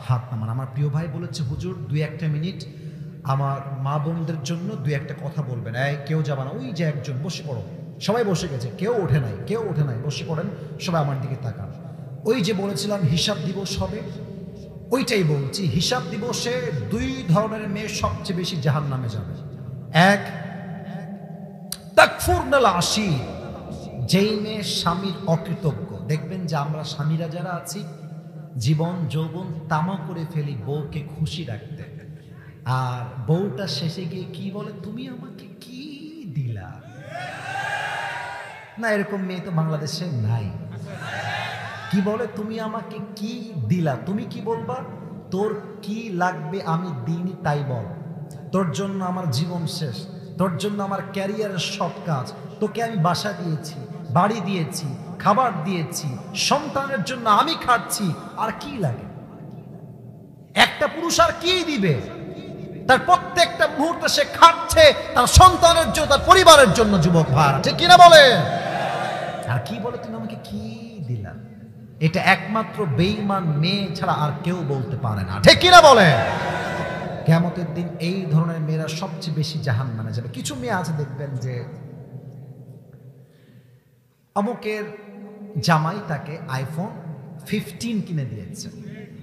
হাত নামান। আমার প্রিয় ভাই বলেছে, হুজুর 2-1 মিনিট আমার মা বোনদের জন্য 2-1 কথা বলবেন। এই কেউ যাবে না, ওই যে একজন, বসে পড়ো। সবাই বসে গেছে, কেউ ওঠে নাই, কেউ ওঠে নাই, বসে পড়েন সবাই। আমার দিকে তাকান। ওই যে বলেছিলাম হিসাব দিবস হবে, ওইটাই বলছি। হিসাব দিবসে 2 ধরনের মেয়ে সবচেয়ে বেশি জাহান্নামে যাবে। এক, তাকফুরনাল আশির, যেই মেয়ে স্বামীর অকৃতজ্ঞ। দেখবেন যে আমরা স্বামীরা যারা আছি, জীবন যৌবন তামা করে ফেলি বউকে খুশি রাখতে, আর বউটা শেষে গিয়ে কি বলে, তুমি আমাকে কি দিলা? না, এরকম মেয়ে তো বাংলাদেশে নাই। কি বলে, তুমি আমাকে কি দিলা? তুমি কি বলবা? তোর কি লাগবে আমি দিইনি তাই বল। তোর জন্য আমার জীবন শেষ, তোর জন্য আমার ক্যারিয়ারের সব কাজ, তোকে আমি বাসা দিয়েছি, বাড়ি দিয়েছি, খাবার দিয়েছি, সন্তানের জন্য আমি খাচ্ছি, আর কি লাগে? একটা পুরুষ আর কি দিবে? তার প্রত্যেকটা মুহূর্তে সে খাচ্ছে তার সন্তানের জন্য, তার পরিবারের জন্য। যুবক ভাই ঠিক কিনা বলে? আর কি বলে, তুমি আমাকে কি দিলা? এটা একমাত্র বেঈমান মেয়ে ছাড়া আর কেউ বলতে পারে না। ঠিক কিনা বলে? কিয়ামতের দিন এই ধরনের মেয়েরা সবচেয়ে বেশি জাহান্নামে যাবে। কিছু মেয়ে আছে দেখবেন যে অমুকের জামাই তাকে iPhone 15 কিনে দিয়েছে,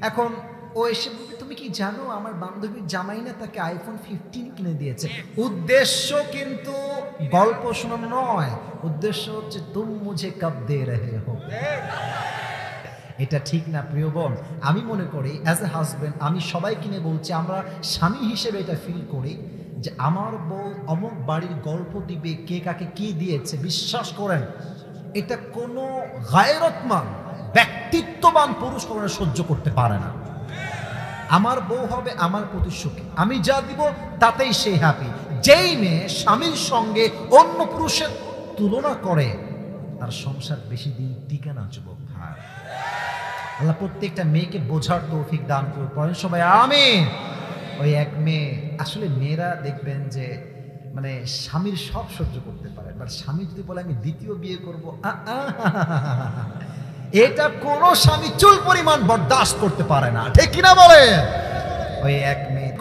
এখন ও এসে বলবে, তুমি কি জানো আমার বান্ধবীর জামাই না তাকে আইফোন 15 কিনে দিয়েছে। উদ্দেশ্য কিন্তু গল্প শোনানো নয়, উদ্দেশ্য হচ্ছে তুম মুঝে কব দে রহে হো। এটা ঠিক না প্রিয় বোন। আমি মনে করি অ্যাজ এ হাজবেন্ড, আমি সবাইকে নিয়ে বলছি, আমরা স্বামী হিসেবে এটা ফিল করি যে আমার বউ অমুক বাড়ির গল্প দিবে, কে কাকে কি দিয়েছে। বিশ্বাস করেন, এটা কোনো গায়রতমান ব্যক্তিত্ববান পুরুষ কখনো সহ্য করতে পারে না। আমার বউ হবে আমার প্রতি সুখী, আমি যা দিব তাতেই সে হ্যাপি। যেই মেয়ে স্বামীর সঙ্গে অন্য পুরুষের তুলনা করে, তার সংসার বেশি দিন টিকে না যুবক ভাই। আল্লাহ প্রত্যেকটা মেয়েকে বোঝার তৌফিক দান করুন, পড়েন সবাই আমিন। ওই এক মেয়ে, আসলে মেয়েরা দেখবেন যে মানে স্বামীর সব সহ্য করতে পারে, বাট স্বামী যদি বলে আমি দ্বিতীয় বিয়ে করবো, এটা কোনো স্বামী চুল পরিমাণ বরদাস্ত করতে পারে না, ঠিক কিনা বলে? ওই এক মেয়ে